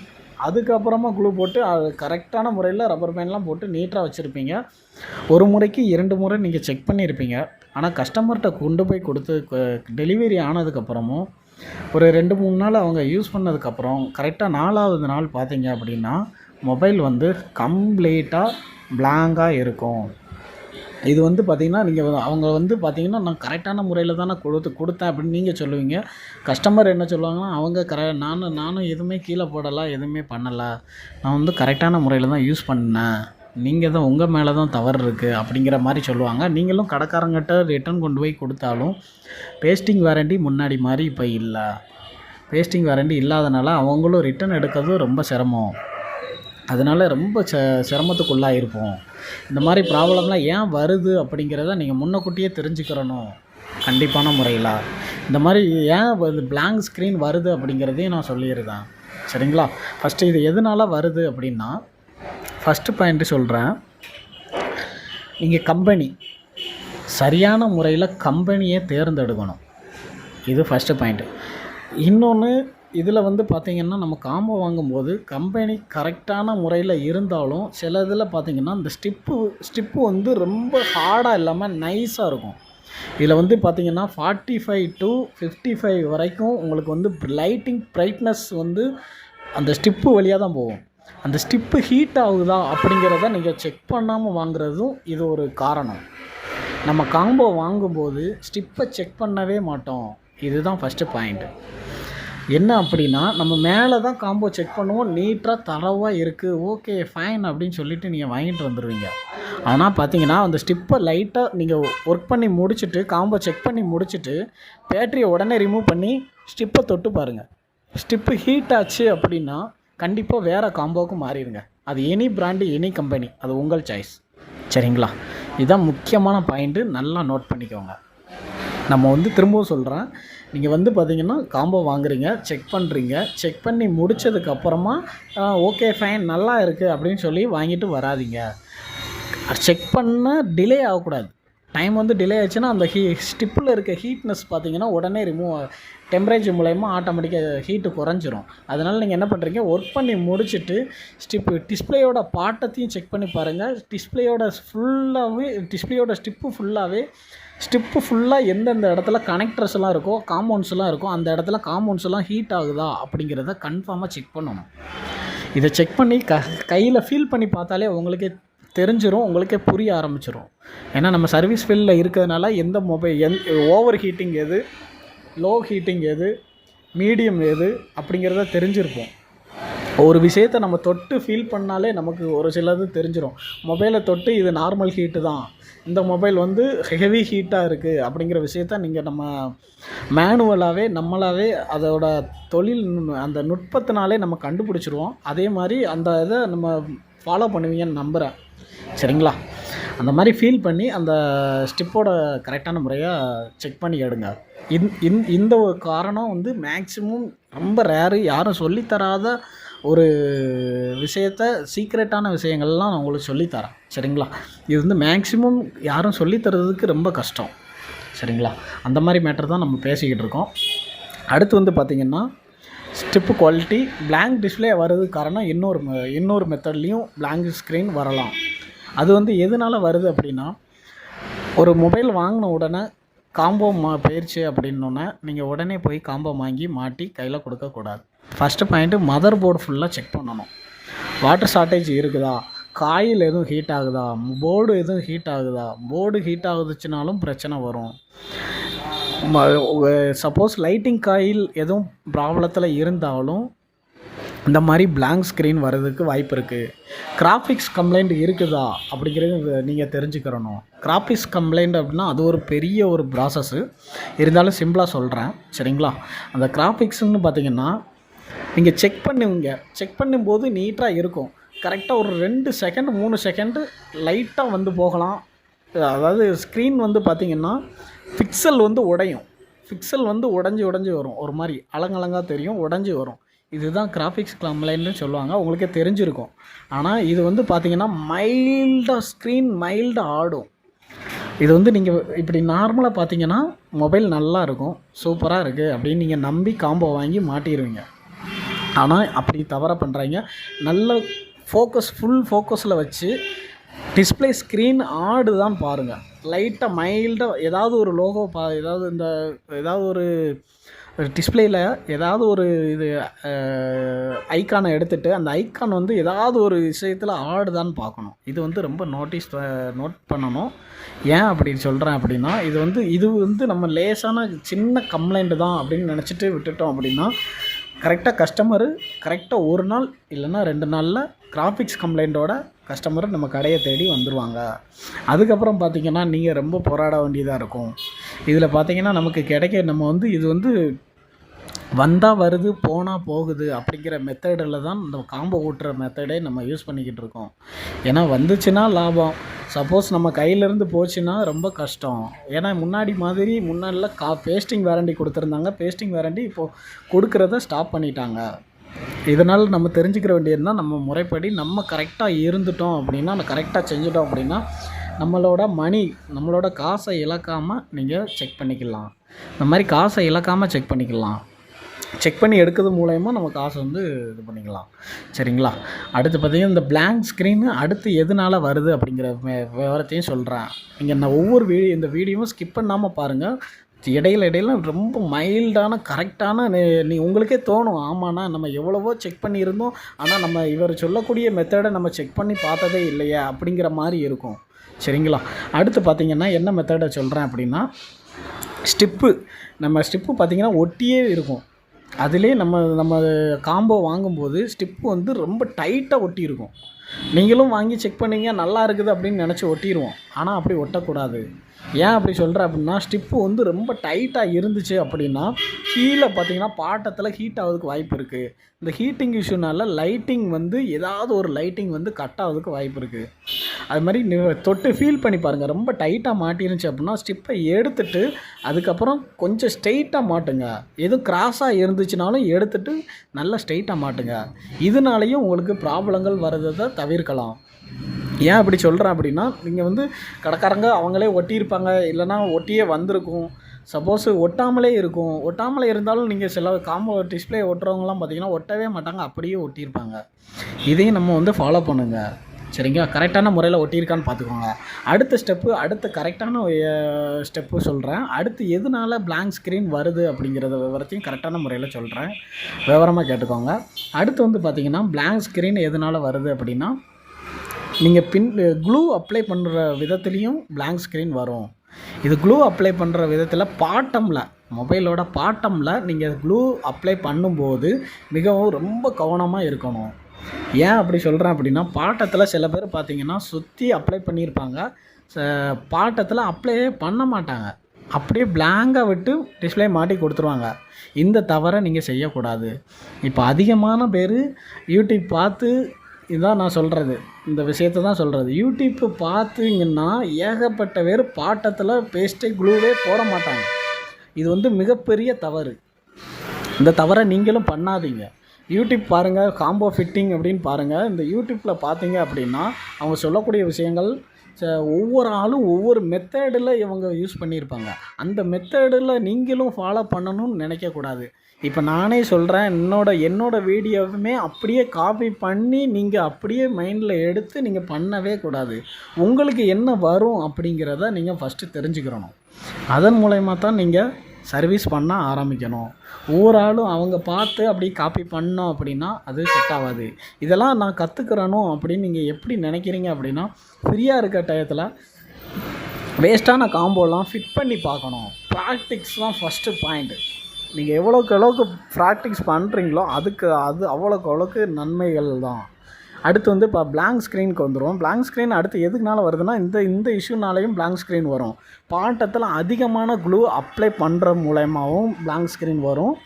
அதுக்கப்புறமா குளூ போட்டு அது கரெக்டான முறையில் ரப்பர் பேண்ட்லாம் போட்டு நீட்டாக வச்சுருப்பீங்க. ஒரு முறைக்கு 2 முறை நீங்கள் செக் பண்ணியிருப்பீங்க. ஆனால் கஸ்டமர்கிட்ட கொண்டு போய் கொடுத்து டெலிவரி ஆனதுக்கப்புறமும் ஒரு 2-3 நாள் அவங்க யூஸ் பண்ணதுக்கப்புறம் கரெக்டாக 4ஆவது நாள் பார்த்தீங்க அப்படின்னா மொபைல் வந்து கம்ப்ளீட்டாக பிளாங்காக இருக்கும். இது வந்து பார்த்திங்கன்னா அவங்க வந்து பார்த்திங்கன்னா நான் கரெக்டான முறையில் தான் நான் கொடுத்தேன் அப்படின்னு நீங்கள் சொல்லுவீங்க. கஸ்டமர் என்ன சொல்லுவாங்கன்னா, அவங்க நானும் எதுவுமே கீழே போடலை, எதுவுமே பண்ணலை, நான் வந்து கரெக்டான முறையில் தான் யூஸ் பண்ணேன், நீங்கள் தான் உங்கள் மேலே தான் தவறு இருக்குது அப்படிங்கிற மாதிரி சொல்லுவாங்க. நீங்களும் கடைக்காரங்கிட்ட ரிட்டன் கொண்டு போய் கொடுத்தாலும் பேஸ்டிங் வாரண்டி முன்னாடி மாதிரி இப்போ இல்லை. பேஸ்டிங் வாரண்டி இல்லாதனால அவங்களும் ரிட்டன் எடுக்கிறது ரொம்ப சிரமம். அதனால் ரொம்ப சிரமத்துக்குள்ளாயிருப்போம். இந்த மாதிரி ப்ராப்ளம்லாம் ஏன் வருது அப்படிங்கிறத நீங்கள் முன்னக்கூட்டியே தெரிஞ்சுக்கிறணும் கண்டிப்பான முறையில். இந்த மாதிரி ஏன் பிளாங்க் ஸ்க்ரீன் வருது அப்படிங்கிறதையும் நான் சொல்லிடுறேன், சரிங்களா? ஃபஸ்ட்டு இது எதனால் வருது அப்படின்னா, ஃபஸ்ட்டு பாயிண்ட்டு சொல்கிறேன். நீங்கள் கம்பெனி சரியான முறையில் கம்பெனியை தேர்ந்தெடுக்கணும். இது ஃபஸ்ட்டு பாயிண்ட்டு. இன்னொன்று, இதில் வந்து பார்த்திங்கன்னா நம்ம காம்போ வாங்கும்போது கம்பெனி கரெக்டான முறையில் இருந்தாலும் சில இதில் பார்த்திங்கன்னா இந்த ஸ்டிப்பு வந்து ரொம்ப ஹார்டாக இல்லாமல் நைஸாக இருக்கும். இதில் வந்து பார்த்திங்கன்னா 45 to 55 வரைக்கும் உங்களுக்கு வந்து லைட்டிங் பிரைட்னஸ் வந்து அந்த ஸ்டிப்பு வழியாக தான் போகும். அந்த ஸ்டிப்பு ஹீட் ஆகுதா அப்படிங்கிறத நீங்கள் செக் பண்ணாமல் வாங்குறதும் இது ஒரு காரணம். நம்ம காம்போ வாங்கும்போது ஸ்டிப்பை செக் பண்ணவே மாட்டோம். இதுதான் ஃபஸ்ட்டு பாயிண்ட்டு. என்ன அப்படின்னா, நம்ம மேலே தான் காம்போ செக் பண்ணுவோம், நீட்டாக தரவாக இருக்குது, ஓகே ஃபைன் அப்படின்னு சொல்லிவிட்டு நீங்கள் வாங்கிட்டு வந்துடுவீங்க. ஆனால் பார்த்தீங்கன்னா அந்த ஸ்டிப்பை லைட்டாக நீங்கள் ஒர்க் பண்ணி முடிச்சுட்டு காம்போ செக் பண்ணி முடிச்சுட்டு பேட்டரியை உடனே ரிமூவ் பண்ணி ஸ்டிப்பை தொட்டு பாருங்கள். ஸ்டிப்பு ஹீட் ஆச்சு அப்படின்னா கண்டிப்பாக வேறு காம்போவுக்கு மாறிடுங்க. அது எனி பிராண்டு எனி கம்பெனி, அது உங்கள் சாய்ஸ், சரிங்களா? இதுதான் முக்கியமான பாயிண்ட்டு, நல்லா நோட் பண்ணிக்கோங்க. நம்ம வந்து திரும்பவும் சொல்கிறேன், நீங்கள் வந்து பார்த்தீங்கன்னா காம்போ வாங்குறீங்க, செக் பண்ணுறீங்க, செக் பண்ணி முடித்ததுக்கப்புறமா ஓகே ஃபைன் நல்லா இருக்குது அப்படின்னு சொல்லி வாங்கிட்டு வராதீங்க. செக் பண்ண டிலே ஆகக்கூடாது. டைம் வந்து டிலே ஆச்சுன்னா அந்த ஸ்டிப்பில் இருக்க ஹீட்னஸ் பார்த்தீங்கன்னா உடனே டெம்பரேச்சர் மூலயமா ஆட்டோமேட்டிக்காக ஹீட்டு குறைஞ்சிரும். அதனால் நீங்கள் என்ன பண்ணுறீங்க, ஒர்க் பண்ணி முடிச்சுட்டு டிஸ்பிளேயோட பாட்டத்தையும் செக் பண்ணி பாருங்கள். டிஸ்பிளேயோட ஸ்டிப்பு ஃபுல்லாக எந்தெந்த இடத்துல கனெக்டர்ஸ்லாம் இருக்கோ, காம்பவுண்ட்ஸ்லாம் இருக்கோ, அந்த இடத்துல காம்பவுண்ட்ஸ்லாம் ஹீட் ஆகுதா அப்படிங்கிறத கன்ஃபார்மாக செக் பண்ணணும். இதை செக் பண்ணி கையில் ஃபீல் பண்ணி பார்த்தாலே உங்களுக்கே தெரிஞ்சிடும், உங்களுக்கே புரிய ஆரம்பிச்சிடும். ஏன்னா நம்ம சர்வீஸ் ஃபீல்டில் இருக்கிறதுனால எந்த ஓவர் ஹீட்டிங் எது, லோ ஹீட்டிங் எது, மீடியம் எது அப்படிங்கிறத தெரிஞ்சிருப்போம். ஒரு விஷயத்தை நம்ம தொட்டு ஃபீல் பண்ணாலே நமக்கு ஒரு சிலது தெரிஞ்சிடும். மொபைலை தொட்டு இது நார்மல் ஹீட்டு தான், இந்த மொபைல் வந்து ஹெவி ஹீட்டாக இருக்குது அப்படிங்கிற விஷயத்த நீங்கள் நம்ம மேனுவலாகவே நம்மளாகவே அதோட அந்த நுட்பத்தினாலே நம்ம கண்டுபிடிச்சிருவோம். அதே மாதிரி அந்த இதை நம்ம ஃபாலோ பண்ணுவீங்கன்னு நம்புகிறேன். சரிங்களா? அந்த மாதிரி ஃபீல் பண்ணி அந்த ஸ்டிப்போட கரெக்டான முறையாக செக் பண்ணி எடுங்க. இந்த ஒரு காரணம் வந்து மேக்ஸிமம் ரொம்ப ரேரு. யாரும் சொல்லித்தராத ஒரு சீக்ரெட்டான விஷயங்கள்லாம் நான் உங்களுக்கு சொல்லித்தரேன். சரிங்களா? இது வந்து மேக்ஸிமம் யாரும் சொல்லித்தரதுக்கு ரொம்ப கஷ்டம். சரிங்களா? அந்த மாதிரி மேட்டர் தான் நம்ம பேசிக்கிட்டு இருக்கோம். அடுத்து வந்து பார்த்திங்கன்னா ஸ்டிப்பு குவாலிட்டி. பிளாங்க் டிஸ்பிளே வர்றதுக்கு காரணம் இன்னொரு மெத்தட்லேயும் பிளாங்க் ஸ்க்ரீன் வரலாம். அது வந்து எதனால் வருது அப்படின்னா, ஒரு மொபைல் வாங்கின உடனே காம்போ போயிடுச்சு அப்படின்னோடனே நீங்கள் உடனே போய் காம்போ வாங்கி மாட்டி கையில் கொடுக்கக்கூடாது. ஃபஸ்ட்டு பாயிண்ட்டு, மதர் போர்டு ஃபுல்லாக செக் பண்ணணும். வாட்டர் ஷார்ட்டேஜ் இருக்குதா, காயில் எதுவும் ஹீட் ஆகுதா, போர்டு எதுவும் ஹீட் ஆகுதா. போர்டு ஹீட் ஆகுதுச்சுனாலும் பிரச்சனை வரும். சப்போஸ் லைட்டிங் காயில் எதுவும் ப்ராப்ளத்தில் இருந்தாலும் இந்த மாதிரி பிளாங்க் ஸ்க்ரீன் வர்றதுக்கு வாய்ப்பு இருக்குது. கிராஃபிக்ஸ் கம்ப்ளைண்ட் இருக்குதா அப்படிங்கிறது நீங்கள் தெரிஞ்சுக்கிறணும். கிராஃபிக்ஸ் கம்ப்ளைண்ட் அப்படின்னா அது ஒரு பெரிய ஒரு ப்ராசஸ்ஸு. இருந்தாலும் சிம்பிளாக சொல்கிறேன். சரிங்களா? அந்த கிராஃபிக்ஸ்ன்னு பார்த்தீங்கன்னா நீங்கள் செக் பண்ணும்போது நீட்டாக இருக்கும். கரெக்டாக ஒரு 2 செகண்ட் 3 செகண்டு லைட்டாக வந்து போகலாம். அதாவது ஸ்க்ரீன் வந்து பார்த்திங்கன்னா பிக்சல் வந்து உடஞ்சி வரும். ஒரு மாதிரி அலங்கலங்காக தெரியும், உடஞ்சி வரும். இதுதான் கிராஃபிக்ஸ் கம்ப்ளைண்ட்னு சொல்லுவாங்க. உங்களுக்கே தெரிஞ்சிருக்கும். ஆனால் இது வந்து பார்த்திங்கன்னா ஸ்க்ரீன் மைல்டாக ஆடும். இது வந்து நீங்கள் இப்படி நார்மலாக பார்த்தீங்கன்னா மொபைல் நல்லா இருக்கும், சூப்பராக இருக்குது அப்படின்னு நீங்கள் நம்பி காம்போ வாங்கி மாட்டிடுவீங்க. ஆனால் அப்படி தவற பண்ணுறாங்க. நல்ல ஃபுல் ஃபோக்கஸில் வச்சு டிஸ்பிளே ஸ்க்ரீன் ஆடுதான் பாருங்கள். லைட்டாக மைல்டாக ஏதாவது ஒரு லோகோ ஏதாவது ஒரு டிஸ்பிளேயில் ஏதாவது ஒரு ஐக்கானை எடுத்துகிட்டு அந்த ஐக்கான் வந்து ஏதாவது ஒரு விஷயத்தில் ஆடுதான்னு பார்க்கணும். இது வந்து ரொம்ப நோட் பண்ணணும். ஏன் அப்படி சொல்கிறேன் அப்படின்னா, இது வந்து நம்ம லேசான சின்ன கம்ப்ளைண்ட்டு தான் அப்படின்னு நினச்சிட்டு விட்டுட்டோம் அப்படின்னா, கரெக்டாக ஒரு நாள் இல்லைன்னா 2 நாளில் கிராஃபிக்ஸ் கம்ப்ளைண்ட்டோட கஸ்டமர் நம்ம கடையை தேடி வந்துடுவாங்க. அதுக்கப்புறம் பார்த்திங்கன்னா நீங்கள் ரொம்ப போராட வேண்டியதாக இருக்கும். இதில் பார்த்திங்கன்னா நமக்கு நம்ம வந்து இது வந்து வந்தால் வருது போனால் போகுது அப்படிங்கிற மெத்தடில் தான் இந்த காம்போ ஓட்டுற மெத்தடே நம்ம யூஸ் பண்ணிக்கிட்டு இருக்கோம். ஏன்னா வந்துச்சுன்னா லாபம், சப்போஸ் நம்ம கையிலேருந்து போச்சுன்னா ரொம்ப கஷ்டம். ஏன்னா முன்னாடிலாம் பேஸ்டிங் வாரண்டி கொடுத்துருந்தாங்க. பேஸ்டிங் வாரண்டி இப்போது கொடுக்குறத ஸ்டாப் பண்ணிட்டாங்க. இதனால் நம்ம தெரிஞ்சுக்கிற வேண்டியதுன்னா, நம்ம முறைப்படி நம்ம கரெக்டாக இருந்துட்டோம் அப்படின்னா, கரெக்டாக செஞ்சுட்டோம் அப்படின்னா நம்மளோட காசை இழக்காமல் நீங்கள் செக் பண்ணிக்கலாம். இந்த மாதிரி காசை இழக்காமல் செக் பண்ணிக்கலாம். செக் பண்ணி எடுக்கிறது மூலயமா நம்ம காசை வந்து இது பண்ணிக்கலாம். சரிங்களா? அடுத்து பார்த்திங்கன்னா இந்த பிளாங்க் ஸ்க்ரீனு அடுத்து எதனால் வருது அப்படிங்கிற விவரத்தையும் சொல்கிறேன். நீங்கள் இந்த வீடியோவும் ஸ்கிப் பண்ணாமல் பாருங்கள். இடையில ரொம்ப மைல்டான கரெக்டான உங்களுக்கே தோணும், ஆமாண்ணா நம்ம எவ்வளவோ செக் பண்ணியிருந்தோம், ஆனால் நம்ம இவர் சொல்லக்கூடிய மெத்தடை நம்ம செக் பண்ணி பார்த்ததே இல்லையா அப்படிங்கிற மாதிரி இருக்கும். சரிங்களா? அடுத்து பார்த்திங்கன்னா என்ன மெத்தடை சொல்கிறேன் அப்படின்னா, நம்ம ஸ்டிப்பு பார்த்திங்கன்னா ஒட்டியே இருக்கும். அதிலே நம்ம காம்போ வாங்கும்போது ஸ்டிப்பு வந்து ரொம்ப டைட்டாக ஒட்டி இருக்கும். நீங்களும் வாங்கி செக் பண்ணிங்க, நல்லா இருக்குது அப்படின்னு நினச்சி ஒட்டிடுவோம். ஆனால் அப்படி ஒட்டக்கூடாது. ஏன் அப்படி சொல்கிறேன் அப்படின்னா, ஸ்டிப்பு வந்து ரொம்ப டைட்டாக இருந்துச்சு அப்படின்னா கீழே பார்த்திங்கன்னா பாட்டத்தில் ஹீட் ஆகிறதுக்கு வாய்ப்பு இருக்குது. இந்த ஹீட்டிங் இஷ்யூனால ஏதாவது ஒரு லைட்டிங் வந்து கட் ஆகிறதுக்கு வாய்ப்பு இருக்குது. அது மாதிரி தொட்டு ஃபீல் பண்ணி பாருங்கள். ரொம்ப டைட்டாக மாட்டிருந்துச்சு அப்படின்னா ஸ்டிப்பை எடுத்துட்டு அதுக்கப்புறம் கொஞ்சம் ஸ்ட்ரெயிட்டாக மாட்டுங்க. எதுவும் கிராஸாக இருந்துச்சுனாலும் எடுத்துகிட்டு நல்லா ஸ்ட்ரெயிட்டாக மாட்டுங்க. இதனாலையும் உங்களுக்கு ப்ராப்ளங்கள் வர்றதை தவிர்க்கலாம். ஏன் அப்படி சொல்கிறேன் அப்படின்னா, நீங்கள் வந்து கடைக்காரங்க அவங்களே ஒட்டியிருப்பாங்க, இல்லைனா ஒட்டியே வந்திருக்கும். சப்போஸ் ஒட்டாமலே இருக்கும். ஒட்டாமலே இருந்தாலும் நீங்கள் சில காம்போ டிஸ்பிளே ஒட்டுறவங்கலாம் பார்த்திங்கன்னா ஒட்டவே மாட்டாங்க, அப்படியே ஒட்டியிருப்பாங்க. இதையும் நம்ம வந்து ஃபாலோ பண்ணுங்கள். சரிங்களா? கரெக்டான முறையில் ஒட்டியிருக்கான்னு பார்த்துக்கோங்க. அடுத்த கரெக்டான ஸ்டெப்பு சொல்கிறேன். அடுத்து எதனால பிளாங்க் ஸ்க்ரீன் வருது அப்படிங்கிறத விவரத்தையும் கரெக்டான முறையில் சொல்கிறேன், விவரமாக கேட்டுக்கோங்க. அடுத்து வந்து பார்த்திங்கன்னா, பிளாங்க் ஸ்க்ரீன் எதனால் வருது அப்படின்னா, நீங்கள் க்ளூ அப்ளை பண்ணுற விதத்துலேயும் பிளாங்க் ஸ்க்ரீன் வரும். இது க்ளூ அப்ளை பண்ணுற விதத்தில் மொபைலோட பாட்டமில் நீங்கள் க்ளூ அப்ளை பண்ணும்போது மிகவும் ரொம்ப கவனமாக இருக்கணும். ஏன் அப்படி சொல்கிறேன் அப்படின்னா, பாட்டத்தில் சில பேர் பார்த்திங்கன்னா சுற்றி அப்ளை பண்ணியிருப்பாங்க, பாட்டத்தில் அப்ளையே பண்ண மாட்டாங்க, அப்படியே பிளாங்காக விட்டு டிஸ்பிளே மாட்டி கொடுத்துருவாங்க. இந்த தவறை நீங்கள் செய்யக்கூடாது. இப்போ அதிகமான பேர் யூடியூப் பார்த்து இதுதான் நான் சொல்கிறது, இந்த விஷயத்தை தான் சொல்கிறது. யூடியூப்பு பார்த்திங்கன்னா ஏகப்பட்ட பேர் பாட்டத்தில் பேஸ்ட்டே க்ளூவே போட மாட்டாங்க. இது வந்து மிகப்பெரிய தவறு. இந்த தவறை நீங்களும் பண்ணாதீங்க. யூடியூப் பாருங்கள், காம்போ ஃபிட்டிங் அப்படின்னு பாருங்கள். இந்த யூடியூப்பில் பார்த்தீங்க அப்படின்னா அவங்க சொல்லக்கூடிய விஷயங்கள் ஒவ்வொரு ஆளும் ஒவ்வொரு மெத்தடில் இவங்க யூஸ் பண்ணியிருப்பாங்க. அந்த மெத்தடில் நீங்களும் ஃபாலோ பண்ணணும்னு நினைக்கக்கூடாது. இப்போ நானே சொல்கிறேன், என்னோட வீடியோவுமே அப்படியே காப்பி பண்ணி நீங்கள் அப்படியே மைண்டில் எடுத்து நீங்கள் பண்ணவே கூடாது. உங்களுக்கு என்ன வரும் அப்படிங்கிறத நீங்கள் ஃபஸ்ட்டு தெரிஞ்சுக்கிறணும். அதன் மூலயமா தான் நீங்கள் சர்வீஸ் பண்ண ஆரம்பிக்கணும். ஒவ்வொரு ஆளும் அவங்க பார்த்து அப்படி காப்பி பண்ணோம் அப்படின்னா அது செட் ஆகாது. இதெல்லாம் நான் கற்றுக்கிறணும் அப்படின்னு நீங்கள் எப்படி நினைக்கிறீங்க அப்படின்னா, ஃப்ரீயாக இருக்க டயத்தில் வேஸ்ட்டான காம்போலாம் ஃபிட் பண்ணி பார்க்கணும். ப்ராக்டிக்ஸ் தான் ஃபஸ்ட்டு பாயிண்ட்டு. நீங்கள் எவ்வளோக்கு ப்ராக்டிக்ஸ் பண்ணுறீங்களோ அது அவ்வளோக்கு நன்மைகள் தான். அடுத்து வந்து இப்போ பிளாங்க் ஸ்க்ரீனுக்கு வந்துடும். பிளாங்க் ஸ்க்ரீன் அடுத்து எதுக்குனால வருதுன்னா, இந்த இஷ்யூனாலையும் பிளாங்க் ஸ்க்ரீன் வரும். பாட்டத்தில் அதிகமான க்ளூ அப்ளை பண்ணுற மூலயமாவும் பிளாங்க் ஸ்க்ரீன் வரும்.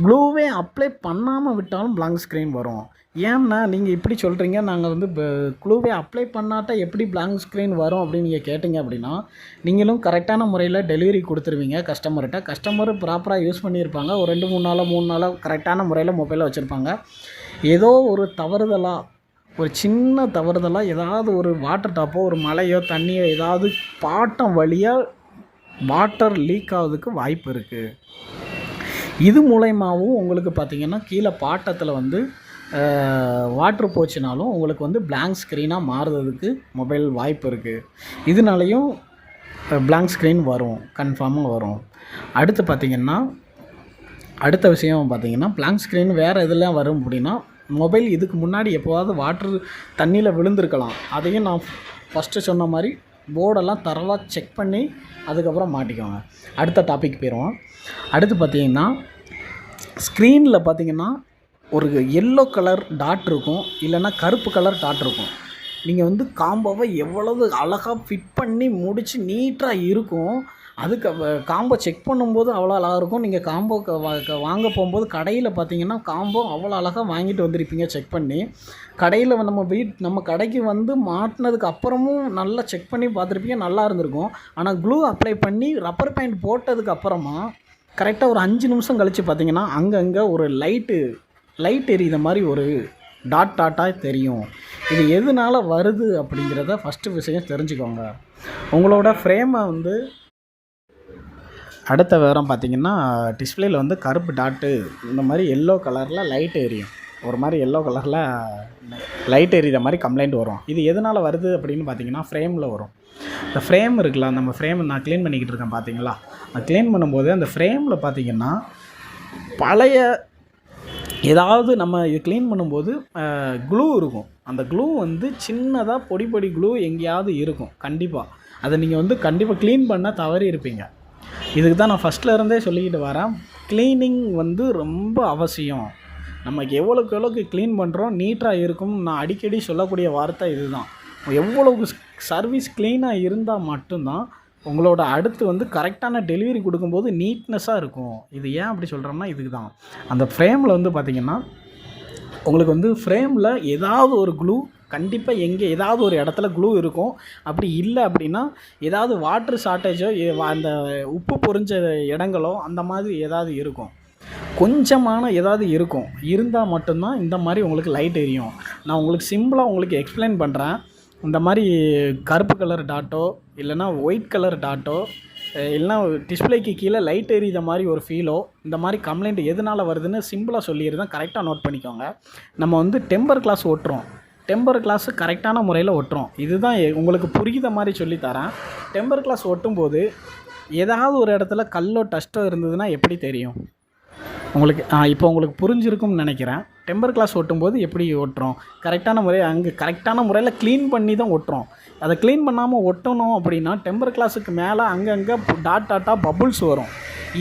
க்ளூவே அப்ளை பண்ணாமல் விட்டாலும் பிளாங்க் ஸ்க்ரீன் வரும். ஏன்னா நீங்கள் இப்படி சொல்கிறீங்க, நாங்கள் வந்து க்ளூவே அப்ளை பண்ணாட்டா எப்படி பிளாங்க் ஸ்க்ரீன் வரும் அப்படின்னு நீங்கள் கேட்டிங்க அப்படின்னா, நீங்களும் கரெக்டான முறையில் டெலிவரி கொடுத்துருவீங்க கஸ்டமர்கிட்ட. கஸ்டமர் ப்ராப்பராக யூஸ் பண்ணியிருப்பாங்க, ஒரு 2-3 நாளாக கரெக்டான முறையில் மொபைலில் வச்சுருப்பாங்க. ஏதோ ஒரு தவறுதலாக, ஒரு சின்ன தவறுதலாக ஏதாவது ஒரு வாட்டர் டாப்போ ஒரு மழையோ தண்ணியோ ஏதாவது பாட்டம் வழியாக வாட்டர் லீக் ஆகிறதுக்கு வாய்ப்பு இருக்குது. இது மூலயமாவும் உங்களுக்கு பார்த்திங்கன்னா கீழே பாட்டத்தில் வந்து வாட்ரு போச்சுனாலும் உங்களுக்கு வந்து பிளாங்க் ஸ்க்ரீனாக மாறுறதுக்கு மொபைல் வாய்ப்பு இருக்குது. இதனாலையும் பிளாங்க் ஸ்க்ரீன் வரும், கன்ஃபார்மாக வரும். அடுத்து பார்த்திங்கன்னா அடுத்த விஷயம் பார்த்திங்கன்னா, பிளாங்க் ஸ்க்ரீன் வேறு எதெல்லாம் வரும் அப்படின்னா, மொபைல் இதுக்கு முன்னாடி எப்போவாவது தண்ணியில் விழுந்திருக்கலாம். அதையும் நான் ஃபஸ்ட்டு சொன்ன மாதிரி போர்டெல்லாம் தரவாக செக் பண்ணி அதுக்கப்புறம் மாட்டிக்கோங்க. அடுத்த டாபிக் போயிடுவோம். அடுத்து பார்த்திங்கன்னா, ஸ்க்ரீனில் பார்த்திங்கன்னா ஒரு எல்லோ கலர் டாட் இருக்கும், இல்லைன்னா கருப்பு கலர் டாட் இருக்கும். நீங்கள் வந்து காம்போவை எவ்வளவு அழகாக ஃபிட் பண்ணி முடித்து நீட்டாக இருக்கும். அதுக்கு காம்போ செக் பண்ணும்போது அவ்வளோ அழகாக இருக்கும். நீங்கள் காம்போ வாங்க போகும்போது கடையில் பார்த்தீங்கன்னா காம்போ அவ்வளோ அழகாக வாங்கிட்டு வந்திருப்பீங்க செக் பண்ணி. கடையில் நம்ம கடைக்கு வந்து மாட்டினதுக்கு அப்புறமும் நல்லா செக் பண்ணி பார்த்துருப்பீங்க, நல்லா இருந்திருக்கும். ஆனால் க்ளூ அப்ளை பண்ணி ரப்பர் பேண்ட் போட்டதுக்கு அப்புறமா கரெக்டாக ஒரு 5 நிமிஷம் கழித்து பார்த்தீங்கன்னா அங்கங்கே ஒரு லைட் எரியுத மாதிரி ஒரு டாட்டாக தெரியும். இது எதனால் வருது அப்படிங்கிறத ஃபஸ்ட்டு விஷயம் தெரிஞ்சுக்கோங்க. உங்களோட ஃப்ரேமை வந்து அடுத்த விவரம் பார்த்திங்கன்னா, டிஸ்பிளேயில் வந்து கருப்பு டாட்டு இந்த மாதிரி எல்லோ கலரில் லைட் எரியும், ஒரு மாதிரி எல்லோ கலரில் லைட் எரியிற மாதிரி கம்ப்ளைண்ட் வரும். இது எதனால் வருது அப்படின்னு பார்த்திங்கன்னா, ஃப்ரேமில் வரும். இந்த ஃப்ரேம் இருக்குல்ல, நம்ம ஃப்ரேம் நான் க்ளீன் பண்ணிக்கிட்டு இருக்கேன் பார்த்தீங்களா, நான் க்ளீன் பண்ணும்போது அந்த ஃப்ரேமில் பார்த்திங்கன்னா பழைய ஏதாவது நம்ம இது க்ளீன் பண்ணும்போது க்ளூ இருக்கும். அந்த க்ளூ வந்து சின்னதாக பொடி க்ளூ எங்கேயாவது இருக்கும் கண்டிப்பாக. அதை நீங்கள் வந்து கண்டிப்பாக க்ளீன் பண்ண தவறி இருப்பீங்க. இதுக்கு தான் நான் ஃபஸ்ட்டில் இருந்தே சொல்லிக்கிட்டு வரேன், க்ளீனிங் வந்து ரொம்ப அவசியம். நமக்கு எவ்வளோக்கு க்ளீன் பண்ணுறோம் நீட்டாக இருக்கும். நான் அடிக்கடி சொல்லக்கூடிய வார்த்தை இதுதான். எவ்வளவு சர்வீஸ் க்ளீனாக இருந்தால் மட்டும்தான் உங்களோட அடுத்து வந்து கரெக்டான டெலிவரி கொடுக்கும்போது நீட்னஸாக இருக்கும். இது ஏன் அப்படி சொல்கிறோம்னா இதுக்கு தான். அந்த ஃப்ரேமில் வந்து பார்த்திங்கன்னா உங்களுக்கு வந்து ஃப்ரேமில் ஏதாவது ஒரு க்ளூ கண்டிப்பாக எங்கே ஏதாவது ஒரு இடத்துல க்ளூ இருக்கும். அப்படி இல்லை அப்படின்னா ஏதாவது வாட்ரு ஷார்ட்டேஜோ அந்த உப்பு பொறிஞ்ச இடங்களோ அந்த மாதிரி ஏதாவது இருக்கும். கொஞ்சமான ஏதாவது இருக்கும். இருந்தால் மட்டும்தான் இந்த மாதிரி உங்களுக்கு லைட் எரியும். நான் உங்களுக்கு சிம்பிளாக உங்களுக்கு எக்ஸ்பிளைன் பண்ணுறேன். இந்த மாதிரி கருப்பு கலர் டாட்டோ இல்லைனா ஒயிட் கலர் டாட்டோ இல்லைனா டிஸ்பிளேக்கு கீழே லைட் எரியுத மாதிரி ஒரு ஃபீலோ இந்த மாதிரி கம்ப்ளைண்ட் எதனால் வருதுன்னு சிம்பிளாக சொல்லிடுறேன். கரெக்டாக நோட் பண்ணிக்கோங்க. நம்ம வந்து டெம்பர் கிளாஸ் ஓட்டுறோம். டெம்பர் கிளாஸு கரெக்டான முறையில் ஒட்டுறோம். இதுதான் உங்களுக்கு புரிகிற மாதிரி சொல்லித்தரேன். டெம்பர் கிளாஸ் ஒட்டும்போது ஏதாவது ஒரு இடத்துல கல்லோ டஸ்ட்டோ இருந்ததுன்னா எப்படி தெரியும் உங்களுக்கு? இப்போ உங்களுக்கு புரிஞ்சிருக்கும்னு நினைக்கிறேன். டெம்பர் கிளாஸ் ஒட்டும்போது எப்படி ஒட்டுறோம்? கரெக்டான அங்கே கரெக்டான முறையில் க்ளீன் பண்ணி தான் ஒட்டுறோம். அதை க்ளீன் பண்ணாமல் ஒட்டணும் அப்படின்னா டெம்பர் கிளாஸுக்கு மேலே அங்கங்கே டாட்டாக பபுள்ஸ் வரும்.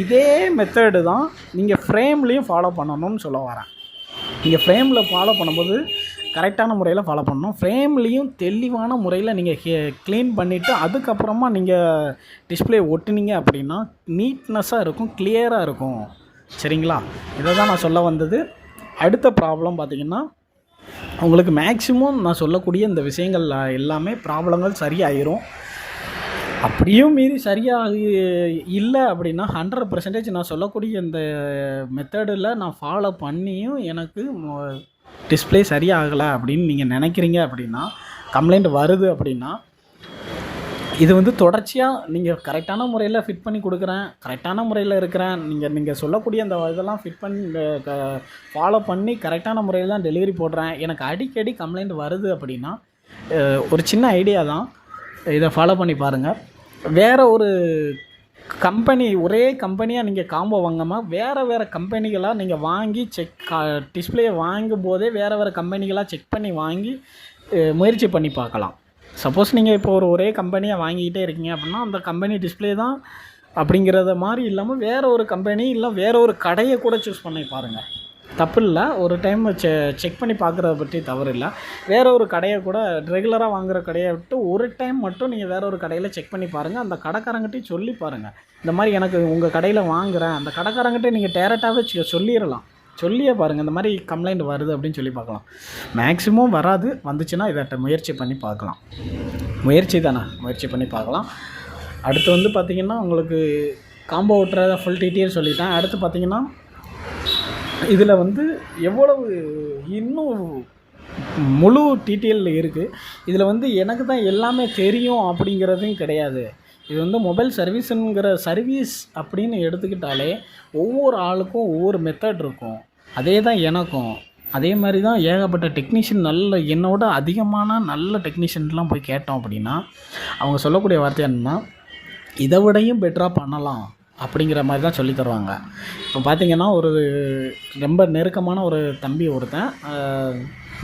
இதே மெத்தடு தான் நீங்கள் ஃப்ரேம்லேயும் ஃபாலோ பண்ணணும்னு சொல்ல வரேன். நீங்கள் ஃப்ரேமில் ஃபாலோ பண்ணும்போது கரெக்டான முறையில் ஃபாலோ பண்ணணும். ஃப்ரேம்லேயும் தெளிவான முறையில் நீங்கள் க்ளீன் பண்ணிவிட்டு அதுக்கப்புறமா நீங்கள் டிஸ்பிளே ஒட்டுனீங்க அப்படின்னா நீட்னஸாக இருக்கும், கிளியராக இருக்கும். சரிங்களா? இதை தான் நான் சொல்ல வந்தது. அடுத்த ப்ராப்ளம் பார்த்திங்கன்னா உங்களுக்கு மேக்ஸிமம் நான் சொல்லக்கூடிய இந்த விஷயங்கள் எல்லாமே ப்ராப்ளங்கள் சரியாயிரும். அப்படியும் மீறி சரியாக இல்லை அப்படின்னா 100% நான் சொல்லக்கூடிய இந்த மெத்தடில் நான் ஃபாலோ பண்ணியும் எனக்கு டிஸ்பிளே சரியாகலை அப்படின்னு நீங்கள் நினைக்கிறீங்க அப்படின்னா, கம்ப்ளைண்ட் வருது அப்படின்னா, இது வந்து தொடர்ச்சியாக நீங்கள் கரெக்டான முறையில் ஃபிட் பண்ணி கொடுக்குறேன், கரெக்டான முறையில் இருக்கிறேன், நீங்கள் சொல்லக்கூடிய அந்த இதெல்லாம் ஃபிட் பண்ணி ஃபாலோ பண்ணி கரெக்டான முறையில் தான் டெலிவரி போடுறேன், எனக்கு அடிக்கடி கம்ப்ளைண்ட் வருது அப்படின்னா ஒரு சின்ன ஐடியா தான். இதை ஃபாலோ பண்ணி பாருங்கள். வேறு ஒரு கம்பெனி ஒரே கம்பெனியாக நீங்கள் காம்போ வாங்காமல் வேறு கம்பெனிகளாக நீங்கள் வாங்கி டிஸ்பிளே வாங்கும் போதே வேறு கம்பெனிகளாக செக் பண்ணி வாங்கி முயற்சி பண்ணி பார்க்கலாம். சப்போஸ் நீங்கள் இப்போ ஒரே கம்பெனியாக வாங்கிக்கிட்டே இருக்கீங்க அப்படின்னா அந்த கம்பெனி டிஸ்பிளே தான் அப்படிங்கிறத மாதிரி இல்லாமல் வேறு ஒரு கம்பெனி இல்லை வேறு ஒரு கடையை கூட சூஸ் பண்ணி பாருங்கள். தப்பு இல்லை. ஒரு டைம் செக் பண்ணி பார்க்குறத பற்றி தவறு இல்லை. வேறு ஒரு கடையை கூட ரெகுலராக வாங்குகிற கடையை விட்டு ஒரு டைம் மட்டும் நீங்கள் வேறு ஒரு கடையில் செக் பண்ணி பாருங்கள். அந்த கடைக்காரங்கிட்டையும் சொல்லி பாருங்கள், இந்த மாதிரி எனக்கு உங்கள் கடையில் வாங்குகிறேன். அந்த கடைக்காரங்கிட்டே நீங்கள் டேரெக்டாகவே சொல்லிடலாம். சொல்லியே பாருங்கள், இந்த மாதிரி கம்ப்ளைண்ட் வருது அப்படின்னு சொல்லி பார்க்கலாம். மேக்ஸிமம் வராது, வந்துச்சுன்னா இதை முயற்சி பண்ணி பார்க்கலாம். முயற்சி பண்ணி பார்க்கலாம். அடுத்து வந்து பார்த்திங்கன்னா உங்களுக்கு காம்போ ஓட்டுறத ஃபுல் டீட்டெயில் சொல்லிட்டேன். அடுத்து பார்த்திங்கன்னா இதில் வந்து எவ்வளவு இன்னும் முழு டீட்டெயில் இருக்குது. இதில் வந்து எனக்கு தான் எல்லாமே தெரியும் அப்படிங்கிறதும் கிடையாது. இது வந்து மொபைல் சர்வீஸ் அப்படின்னு எடுத்துக்கிட்டாலே ஒவ்வொரு ஆளுக்கும் ஒவ்வொரு மெத்தட் இருக்கும். அதே தான் எனக்கும். அதே மாதிரி தான் ஏகப்பட்ட டெக்னீஷியன் என்னோட அதிகமான நல்ல டெக்னீஷியன்லாம் போய் கேட்டோம் அப்படின்னா அவங்க சொல்லக்கூடிய வார்த்தை என்னன்னா, இதை விடையும் பெட்டராக பண்ணலாம் அப்படிங்கிற மாதிரி தான் சொல்லி தருவாங்க. இப்போ பார்த்திங்கன்னா ஒரு ரொம்ப நெருக்கமான ஒரு தம்பி ஒருத்தன்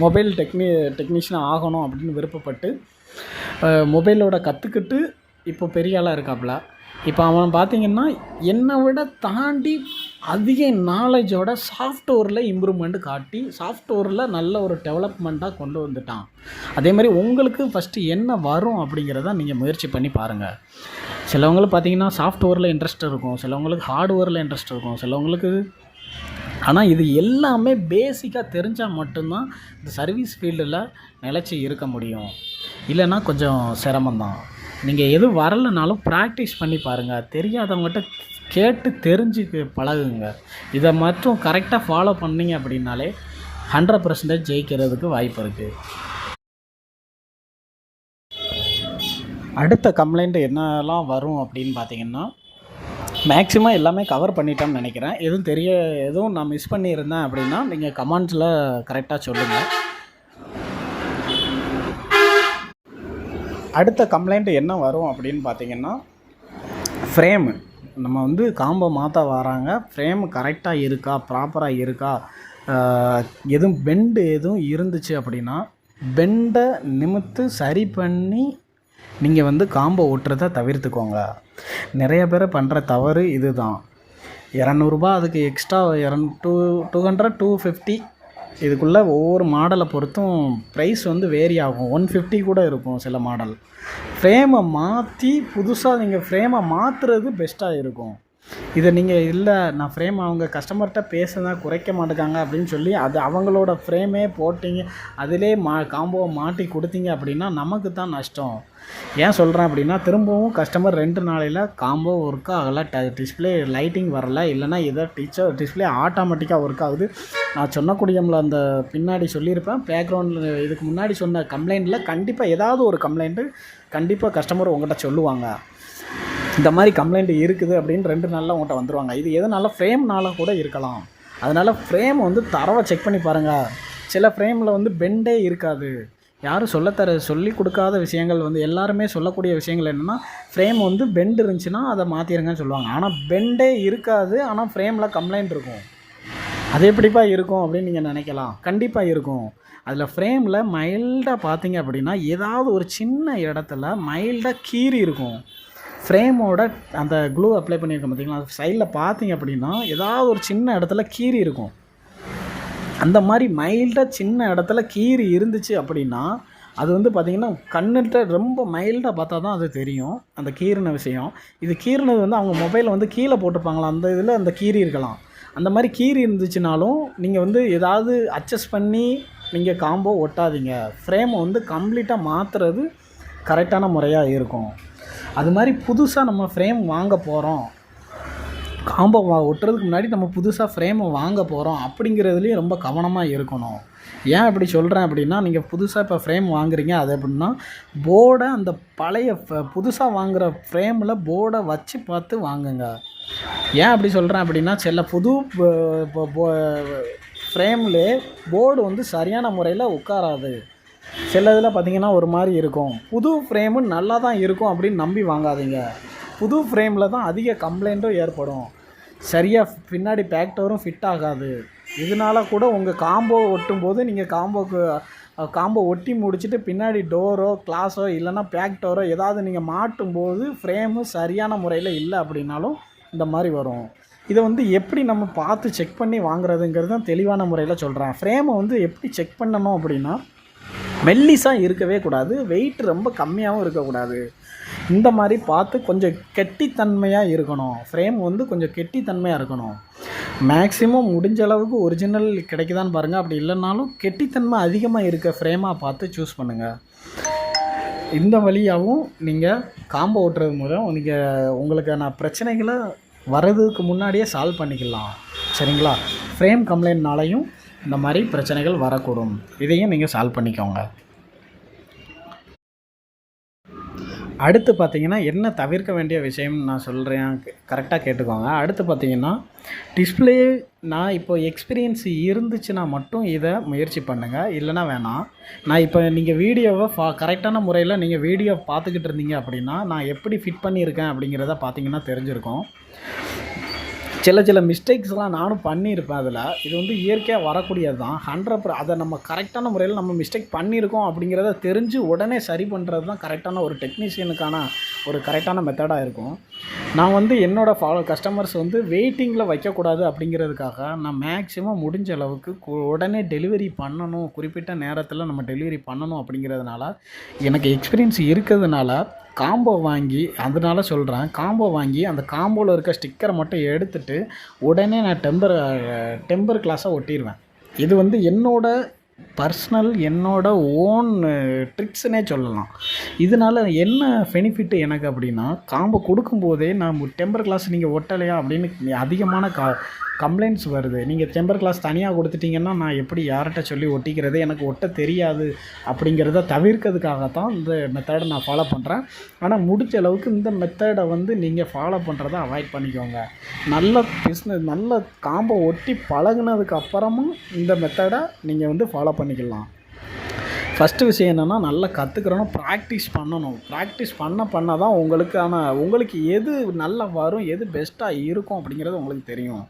மொபைல் டெக்னீஷியன் ஆகணும் அப்படின்னு விருப்பப்பட்டு மொபைலோட கற்றுக்கிட்டு இப்போ பெரிய ஆளாக இருக்காப்புல. இப்போ அவன் பார்த்திங்கன்னா என்னை விட தாண்டி அதிக நாலேஜோட சாஃப்ட்வேரில் இம்ப்ரூவ்மெண்ட் காட்டி சாஃப்ட்வேரில் நல்ல ஒரு டெவலப்மெண்ட்டாக கொண்டு வந்துட்டான். அதே மாதிரி உங்களுக்கு ஃபஸ்ட்டு என்ன வரும் அப்படிங்கிறத நீங்கள் முயற்சி பண்ணி பாருங்கள். சிலவங்களுக்கு பார்த்திங்கன்னா சாஃப்ட்வேரில் இன்ட்ரெஸ்ட் இருக்கும், சிலவங்களுக்கு ஹார்ட்வேரில் இன்ட்ரெஸ்ட் இருக்கும், சிலவங்களுக்கு. ஆனால் இது எல்லாமே பேசிக்காக தெரிஞ்சால் மட்டும்தான் இந்த சர்வீஸ் ஃபீல்டில் நிலச்சி இருக்க முடியும். இல்லைன்னா கொஞ்சம் சிரமந்தான். நீங்கள் எதுவும் வரலைனாலும் ப்ராக்டிஸ் பண்ணி பாருங்கள். தெரியாதவங்ககிட்ட கேட்டு தெரிஞ்சு பழகுங்க. இதை மட்டும் கரெக்டாக ஃபாலோ பண்ணிங்க அப்படின்னாலே 100% ஜெயிக்கிறதுக்கு வாய்ப்பு இருக்குது. அடுத்த கம்ப்ளைண்ட் என்னெல்லாம் வரும் அப்படின்னு பார்த்திங்கன்னா மேக்ஸிமம் எல்லாமே கவர் பண்ணிட்டோம்னு நினைக்கிறேன். எதுவும் நான் மிஸ் பண்ணியிருந்தேன் அப்படின்னா நீங்கள் கமெண்ட்ஸில் கரெக்டாக சொல்லுங்கள். அடுத்த கம்ப்ளைண்ட் என்ன வரும் அப்படின்னு பார்த்திங்கன்னா ஃப்ரேமு. நம்ம வந்து காம்போ மாற்ற வராங்க, ஃப்ரேம் கரெக்டாக இருக்கா, ப்ராப்பராக இருக்கா, எதுவும் பெண்டு எதுவும் இருந்துச்சு அப்படின்னா பெண்டை நிமித்து சரி பண்ணி நீங்கள் வந்து காம்போ ஓட்டுறதை தவிர்த்துக்கோங்க. நிறைய பேர் பண்ணுற தவறு இது தான். 200 ரூபா அதுக்கு எக்ஸ்ட்ரா 200 250 இதுக்குள்ளே ஒவ்வொரு மாடலை பொறுத்தும் ப்ரைஸ் வந்து வேரி ஆகும். 150 கூட இருக்கும் சில மாடல். ஃப்ரேமை மாற்றி புதுசாக நீங்கள் ஃப்ரேமை மாற்றுறது பெஸ்ட்டாக இருக்கும். இதை நீங்கள் இல்லை நான் ஃப்ரேம் அவங்க கஸ்டமர்கிட்ட பேசுனா குறைக்க மாட்டேங்காங்க அப்படின்னு சொல்லி அது அவங்களோட ஃப்ரேமே போட்டிங்க, அதிலே காம்போவை மாட்டி கொடுத்தீங்க அப்படின்னா நமக்கு தான் நஷ்டம். ஏன் சொல்கிறேன் அப்படின்னா, திரும்பவும் கஸ்டமர் 2 நாளையில் காம்போ ஒர்க் ஆகலை, டிஸ்பிளே லைட்டிங் வரல, இல்லைனா ஏதோ டிஸ்பிளே ஆட்டோமேட்டிக்காக ஒர்க் ஆகுது. நான் சொன்னக்கூடியமில் அந்த பின்னாடி சொல்லியிருப்பேன், பேக்ரவுண்டில் இதுக்கு முன்னாடி சொன்ன கம்ப்ளைண்ட்டில் கண்டிப்பாக ஏதாவது ஒரு கம்ப்ளைண்ட்டு கண்டிப்பாக கஸ்டமர் உங்கள்கிட்ட சொல்லுவாங்க. இந்த மாதிரி கம்ப்ளைண்ட் இருக்குது அப்படின்னு 2 நாளில் உங்கள்கிட்ட வந்துடுவாங்க. இது எதனால் ஃப்ரேம்னால கூட இருக்கலாம். அதனால் ஃப்ரேம் வந்து தரவை செக் பண்ணி பாருங்கள். சில ஃப்ரேமில் வந்து பெண்டே இருக்காது. யாரும் சொல்லி கொடுக்காத விஷயங்கள் வந்து எல்லாருமே சொல்லக்கூடிய விஷயங்கள் என்னென்னா, ஃப்ரேம் வந்து பெண்டு இருந்துச்சுன்னா அதை மாற்றிடுங்கன்னு சொல்லுவாங்க. ஆனால் பெண்டே இருக்காது, ஆனால் ஃப்ரேமில் கம்ப்ளைண்ட் இருக்கும். அது எப்படிப்பா இருக்கும் அப்படின்னு நீங்கள் நினைக்கலாம். கண்டிப்பாக இருக்கும். அதில் ஃப்ரேமில் மைல்டாக பார்த்தீங்க அப்படின்னா ஏதாவது ஒரு சின்ன இடத்துல மைல்டாக கீறி இருக்கும். ஃப்ரேமோட அந்த க்ளூ அப்ளை பண்ணியிருக்கோம் பார்த்தீங்களா, அது சைடில் பார்த்தீங்க அப்படின்னா ஏதாவது ஒரு சின்ன இடத்துல கீறி இருக்கும். அந்த மாதிரி மைல்டாக சின்ன இடத்துல கீறி இருந்துச்சு அப்படின்னா அது வந்து பார்த்திங்கன்னா கண்ணுகிட்ட ரொம்ப மைல்டாக பார்த்தா தான் அது தெரியும் அந்த கீறின விஷயம். இது கீறினது வந்து அவங்க மொபைலில் வந்து கீழே போட்டிருப்பாங்களா, அந்த இதில் அந்த கீறி இருக்கலாம். அந்த மாதிரி கீறி இருந்துச்சுனாலும் நீங்கள் வந்து ஏதாவது அட்ஜஸ்ட் பண்ணி நீங்கள் காம்போ ஒட்டாதீங்க. ஃப்ரேமை வந்து கம்ப்ளீட்டாக மாற்றுறது கரெக்டான முறையாக இருக்கும். அது மாதிரி புதுசாக நம்ம ஃப்ரேம் வாங்க போகிறோம், காம்போ ஒட்டுறதுக்கு முன்னாடி நம்ம புதுசாக ஃப்ரேமை வாங்க போகிறோம் அப்படிங்கிறதுலேயும் ரொம்ப கவனமாக இருக்கணும். ஏன் அப்படி சொல்கிறேன் அப்படின்னா, நீங்கள் புதுசாக இப்போ ஃப்ரேம் வாங்குறீங்க, அது எப்படின்னா போர்டை அந்த பழைய புதுசாக வாங்குகிற ஃப்ரேமில் போர்டை வச்சு பார்த்து வாங்குங்க. ஏன் அப்படி சொல்கிறேன் அப்படின்னா, சில புது ஃப்ரேம்லே போர்டு வந்து சரியான முறையில் உட்காராது. சில இதில் பார்த்திங்கன்னா ஒரு மாதிரி இருக்கும். புது ஃப்ரேமு நல்லா தான் இருக்கும் அப்படின்னு நம்பி வாங்காதீங்க. புது ஃப்ரேமில் தான் அதிக கம்ப்ளைண்ட்டும் ஏற்படும். சரியாக பின்னாடி பேக் டோரும் ஃபிட் ஆகாது. இதனால கூட உங்கள் காம்போ ஒட்டும்போது நீங்கள் காம்போ ஒட்டி முடிச்சுட்டு பின்னாடி டோரோ கிளாஸோ இல்லைன்னா பேக் டோரோ ஏதாவது நீங்கள் மாட்டும்போது ஃப்ரேமு சரியான முறையில் இல்லை அப்படின்னாலும் இந்த மாதிரி வரும். இதை வந்து எப்படி நம்ம பார்த்து செக் பண்ணி வாங்குறதுங்கிறது தான் தெளிவான முறையில் சொல்கிறேன். ஃப்ரேமை வந்து எப்படி செக் பண்ணணும் அப்படின்னா, மெல்லிஸாக இருக்கவே கூடாது, வெயிட் ரொம்ப கம்மியாகவும் இருக்கக்கூடாது. இந்த மாதிரி பார்த்து கொஞ்சம் கெட்டித்தன்மையாக இருக்கணும். ஃப்ரேம் வந்து கொஞ்சம் கெட்டித்தன்மையாக இருக்கணும். மேக்ஸிமம் முடிஞ்ச அளவுக்கு ஒரிஜினல் கிடைக்குதான்னு பாருங்கள். அப்படி இல்லைனாலும் கெட்டித்தன்மை அதிகமாக இருக்க ஃப்ரேமாக பார்த்து சூஸ் பண்ணுங்கள். இந்த வழியாகவும் நீங்கள் காம்போ ஓட்டுறது மூலம் உங்களுக்கான பிரச்சனைகளை வர்றதுக்கு முன்னாடியே சால்வ் பண்ணிக்கலாம். சரிங்களா? ஃப்ரேம் கம்ப்ளைண்ட்னாலையும் இந்த மாதிரி பிரச்சனைகள் வரக்கூடும். இதையும் நீங்கள் சால்வ் பண்ணிக்கோங்க. அடுத்து பார்த்திங்கன்னா என்ன தவிர்க்க வேண்டிய விஷயம் நான் சொல்கிறேன், கரெக்டாக கேட்டுக்கோங்க. அடுத்து பார்த்திங்கன்னா டிஸ்பிளே நான் இப்போ எக்ஸ்பீரியன்ஸ் இருந்துச்சுன்னா மட்டும் இதை முயற்சி பண்ணுங்கள், இல்லைனா வேணாம். நான் இப்போ நீங்கள் வீடியோவை கரெக்டான முறையில் நீங்கள் வீடியோ பார்த்துக்கிட்டு இருந்தீங்க அப்படின்னா நான் எப்படி ஃபிட் பண்ணியிருக்கேன் அப்படிங்கிறத பார்த்திங்கன்னா தெரிஞ்சிருக்கும். சில மிஸ்டேக்ஸ்லாம் நானும் பண்ணியிருப்பேன். அதில் இது வந்து இயற்கையாக வரக்கூடியது தான். 100% அதை நம்ம கரெக்டான முறையில் நம்ம மிஸ்டேக் பண்ணியிருக்கோம் அப்படிங்கிறத தெரிஞ்சு உடனே சரி பண்ணுறது தான் கரெக்டான ஒரு டெக்னீஷியனுக்கான ஒரு கரெக்டான மெத்தடாக இருக்கும். நான் வந்து என்னோடய கஸ்டமர்ஸ் வந்து வெயிட்டிங்கில் வைக்கக்கூடாது அப்படிங்கிறதுக்காக நான் மேக்ஸிமம் முடிஞ்ச அளவுக்கு உடனே டெலிவரி பண்ணணும், குறிப்பிட்ட நேரத்தில் நம்ம டெலிவரி பண்ணணும் அப்படிங்கிறதுனால எனக்கு எக்ஸ்பீரியன்ஸ் இருக்கிறதுனால காம்போ வாங்கி, அதனால சொல்கிறேன், காம்போ வாங்கி அந்த காம்போவில் இருக்க ஸ்டிக்கரை மட்டும் எடுத்துகிட்டு உடனே நான் டெம்பர் கிளாஸாக ஒட்டிடுவேன். இது வந்து என்னோட ஓன் ட்ரிக்ஸ்னே சொல்லலாம். இதனால் என்ன பெனிஃபிட் எனக்கு அப்படின்னா, காம்போ கொடுக்கும்போதே நான் டெம்பர் கிளாஸ் நீங்கள் ஒட்டலையா அப்படின்னு அதிகமான கம்ப்ளைண்ட்ஸ் வருது. நீங்கள் டெம்பர் கிளாஸ் தனியாக கொடுத்துட்டிங்கன்னா நான் எப்படி யார்கிட்ட சொல்லி ஒட்டிக்கிறது, எனக்கு ஒட்ட தெரியாது அப்படிங்கிறத தவிர்க்கிறதுக்காகத்தான் இந்த மெத்தடை நான் ஃபாலோ பண்ணுறேன். ஆனால் முடிஞ்ச அளவுக்கு இந்த மெத்தடை வந்து நீங்கள் ஃபாலோ பண்ணுறதை அவாய்ட் பண்ணிக்கோங்க. நல்ல காம்போ ஒட்டி பழகுனதுக்கு அப்புறமும் இந்த மெத்தடை நீங்கள் வந்து ஃபாலோ பண்ணிக்கலாம். ஃபஸ்ட்டு விஷயம் என்னென்னா, நல்லா கற்றுக்கிறணும், ப்ராக்டிஸ் பண்ணணும். ப்ராக்டிஸ் பண்ண தான் உங்களுக்கு எது நல்லா வரும், எது பெஸ்ட்டாக இருக்கும் அப்படிங்கிறது உங்களுக்கு தெரியும்.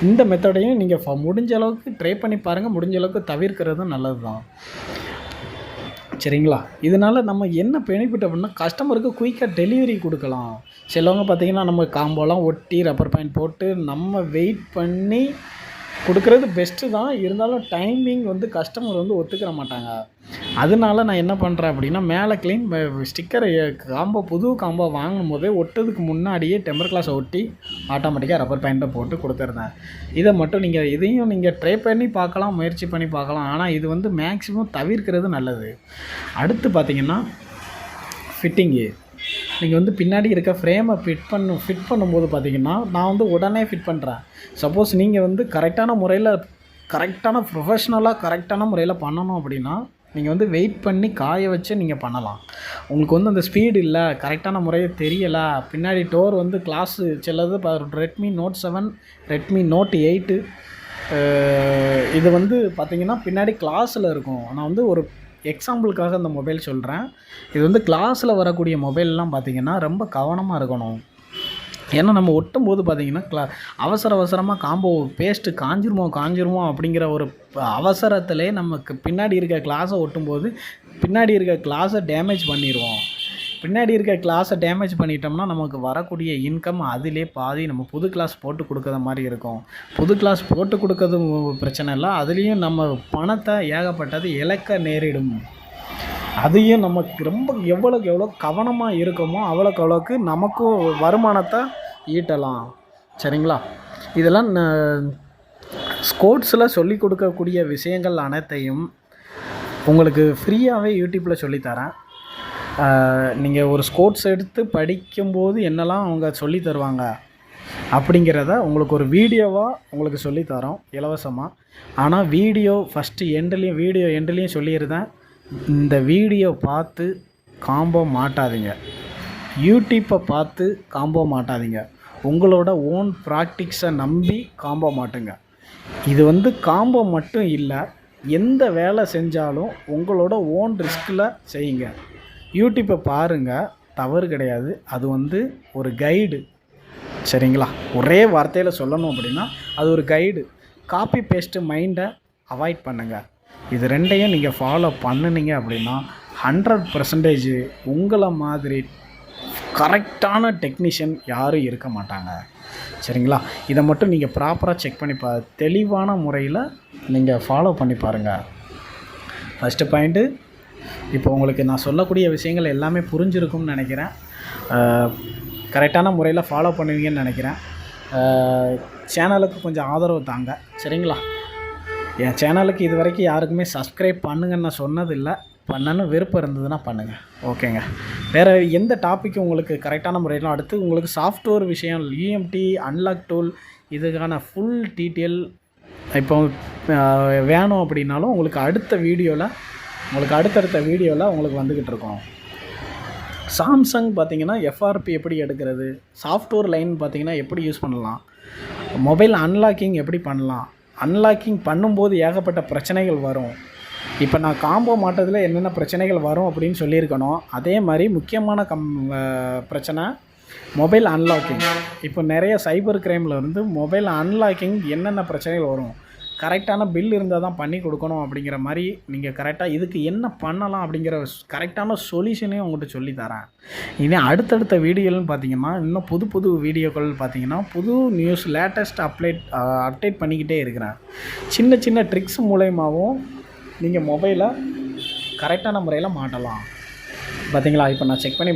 இந்த மெத்தடையும் நீங்கள் முடிஞ்ச அளவுக்கு ட்ரை பண்ணி பாருங்கள். முடிஞ்ச அளவுக்கு தவிர்க்கிறதும் நல்லது தான். சரிங்களா? இதனால் நம்ம என்ன பெனிஃபிட் அப்படின்னா, கஸ்டமருக்கு குயிக்காக டெலிவரி கொடுக்கலாம். சிலவங்க பார்த்திங்கன்னா நம்ம காம்போலாம் ஒட்டி ரப்பர் பாயிண்ட் போட்டு நம்ம வெயிட் பண்ணி கொடுக்குறது பெஸ்ட்டு தான். இருந்தாலும் டைமிங் வந்து கஸ்டமர் வந்து ஒத்துக்கிற மாட்டாங்க. அதனால நான் என்ன பண்ணுறேன் அப்படின்னா, மேலே க்ளீன் ஸ்டிக்கரை புது காம்போ வாங்கும்போதே ஒட்டுறதுக்கு முன்னாடியே டெம்பர் கிளாஸை ஒட்டி ஆட்டோமேட்டிக்காக ரப்பர் பேண்ட்டை போட்டு கொடுத்துருந்தேன். இதை மட்டும் இதையும் நீங்கள் ட்ரை பண்ணி பார்க்கலாம், முயற்சி பண்ணி பார்க்கலாம். ஆனால் இது வந்து மேக்ஸிமம் தவிர்க்கிறது நல்லது. அடுத்து பார்த்திங்கன்னா ஃபிட்டிங்கு. நீங்கள் வந்து பின்னாடி இருக்க ஃப்ரேமை ஃபிட் பண்ணும்போது பார்த்திங்கன்னா, நான் வந்து உடனே ஃபிட் பண்ணுறேன். சப்போஸ் நீங்கள் வந்து கரெக்டான ப்ரொஃபஷ்னலாக கரெக்டான முறையில் பண்ணணும் அப்படின்னா, நீங்கள் வந்து வெயிட் பண்ணி காய வச்சு நீங்கள் பண்ணலாம். உங்களுக்கு வந்து அந்த ஸ்பீடு இல்லை, கரெக்டான முறையை தெரியலை, பின்னாடி டோர் வந்து கிளாஸு செல்லது. ரெட்மி நோட் 7, ரெட்மி நோட் 8 இது வந்து பார்த்திங்கன்னா பின்னாடி கிளாஸில் இருக்கும். நான் வந்து ஒரு எக்ஸாம்பிளுக்காக அந்த மொபைல் சொல்கிறேன். இது வந்து கிளாஸில் வரக்கூடிய மொபைல்லாம் பார்த்திங்கன்னா ரொம்ப கவனமாக இருக்கணும். ஏன்னா நம்ம ஒட்டும்போது பார்த்திங்கன்னா அவசரமாக காம்போ பேஸ்ட்டு காஞ்சிருமோ அப்படிங்கிற ஒரு அவசரத்திலே நமக்கு பின்னாடி இருக்க கிளாஸை ஒட்டும்போது பின்னாடி இருக்க கிளாஸை டேமேஜ் பண்ணிடுவோம். பின்னாடி இருக்க கிளாஸை டேமேஜ் பண்ணிட்டோம்னா நமக்கு வரக்கூடிய இன்கம் அதிலே பாதி நம்ம புது கிளாஸ் போட்டு கொடுக்குற மாதிரி இருக்கும். புது கிளாஸ் போட்டு கொடுக்கறது பிரச்சனை இல்லை, அதுலேயும் நம்ம பணத்தை ஏகப்பட்டது இழக்க நேரிடும். அதையும் நமக்கு ரொம்ப எவ்வளோக்கு எவ்வளோ கவனமாக இருக்கோமோ அவ்வளோக்கு நமக்கும் வருமானத்தை ஈட்டலாம். சரிங்களா? இதெல்லாம் ஸ்போர்ட்ஸில் சொல்லிக் கொடுக்கக்கூடிய விஷயங்கள் அனைத்தையும் உங்களுக்கு ஃப்ரீயாகவே யூடியூப்பில் சொல்லித்தரேன். நீங்கள் ஒரு ஸ்போர்ட்ஸ் எடுத்து படிக்கும்போது என்னெல்லாம் அவங்க சொல்லி தருவாங்க அப்படிங்கிறத உங்களுக்கு ஒரு வீடியோவாக உங்களுக்கு சொல்லித்தரோம் இலவசமாக. ஆனால் வீடியோ எண்ட்லேயும் சொல்லியிருந்தேன், இந்த வீடியோ பார்த்து காம்போ மாட்டாதீங்க, யூடியூப்பை பார்த்து காம்போ மாட்டாதீங்க, உங்களோட ஓன் ப்ராக்டிக்ஸை நம்பி காம்போ மாட்டுங்க. இது வந்து காம்போ மட்டும் இல்லை, எந்த வேலை செஞ்சாலும் உங்களோட ஓன் ரிஸ்கில் செய்யுங்க. யூடியூப்பை பாருங்கள், தவறு கிடையாது. அது வந்து ஒரு கைடு. சரிங்களா? ஒரே வார்த்தையில் சொல்லணும் அப்படின்னா அது ஒரு கைடு. காப்பி பேஸ்ட்டு மைண்டை அவாய்ட் பண்ணுங்கள். இது ரெண்டையும் நீங்கள் ஃபாலோ பண்ணினீங்க அப்படின்னா 100% உங்களை மாதிரி கரெக்டான டெக்னீஷியன் யாரும் இருக்க மாட்டாங்க. சரிங்களா? இதை மட்டும் நீங்கள் ப்ராப்பராக செக் பண்ணி தெளிவான முறையில் நீங்கள் ஃபாலோ பண்ணி பாருங்கள். ஃபஸ்ட்டு பாயிண்ட்டு, இப்போ உங்களுக்கு நான் சொல்லக்கூடிய விஷயங்கள் எல்லாமே புரிஞ்சிருக்கும்னு நினைக்கிறேன். கரெக்டான முறையில் ஃபாலோ பண்ணுவீங்கன்னு நினைக்கிறேன். சேனலுக்கு கொஞ்சம் ஆதரவு தாங்க. சரிங்களா? என் சேனலுக்கு இது வரைக்கும் யாருக்குமே சப்ஸ்கிரைப் பண்ணுங்கன்னு நான் சொன்னதில்லை. பண்ணணும் விருப்பம் இருந்ததுன்னா பண்ணுங்கள். ஓகேங்க. வேறு எந்த டாப்பிக்கும் உங்களுக்கு கரெக்டான முறையில் அடுத்து உங்களுக்கு சாஃப்ட்வேர் விஷயம், யூஎம்டி, அன்லாக் டூல், இதுக்கான ஃபுல் டீட்டெயில் இப்போ வேணும் அப்படின்னாலும் உங்களுக்கு அடுத்தடுத்த வீடியோவில் உங்களுக்கு வந்துக்கிட்டு இருக்கோம். சாம்சங் பார்த்திங்கன்னா எஃப்ஆர்பி எப்படி எடுக்கிறது, சாஃப்ட்வேர் லைன் பார்த்திங்கன்னா எப்படி யூஸ் பண்ணலாம், மொபைல் அன்லாக்கிங் எப்படி பண்ணலாம், அன்லாக்கிங் பண்ணும்போது ஏகப்பட்ட பிரச்சனைகள் வரும். இப்போ நான் காம்போ மாட்டதில் என்னென்ன பிரச்சனைகள் வரும் அப்படின்னு சொல்லியிருக்கணும். அதே மாதிரி முக்கியமான பிரச்சனை மொபைல் அன்லாக்கிங். இப்போ நிறைய சைபர் கிரைமில் இருந்து மொபைல் அன்லாக்கிங் என்னென்ன பிரச்சனைகள் வரும், கரெக்டான பில் இருந்தால் தான் பண்ணி கொடுக்கணும் அப்படிங்கிற மாதிரி நீங்கள் கரெக்டாக இதுக்கு என்ன பண்ணலாம் அப்படிங்கிற கரெக்டான சொல்யூஷனையும் உங்கள்கிட்ட சொல்லித்தரேன். இனி அடுத்தடுத்த வீடியோன்னு பார்த்தீங்கன்னா இன்னும் புது வீடியோக்கள் பார்த்தீங்கன்னா புது நியூஸ் லேட்டஸ்ட் அப்டேட் பண்ணிக்கிட்டே இருக்கிறேன். சின்ன ட்ரிக்ஸ் மூலயமாவும் நீங்கள் மொபைலை கரெக்டான முறையில் மாட்டலாம். பார்த்தீங்களா? இப்போ நான் செக் பண்ணி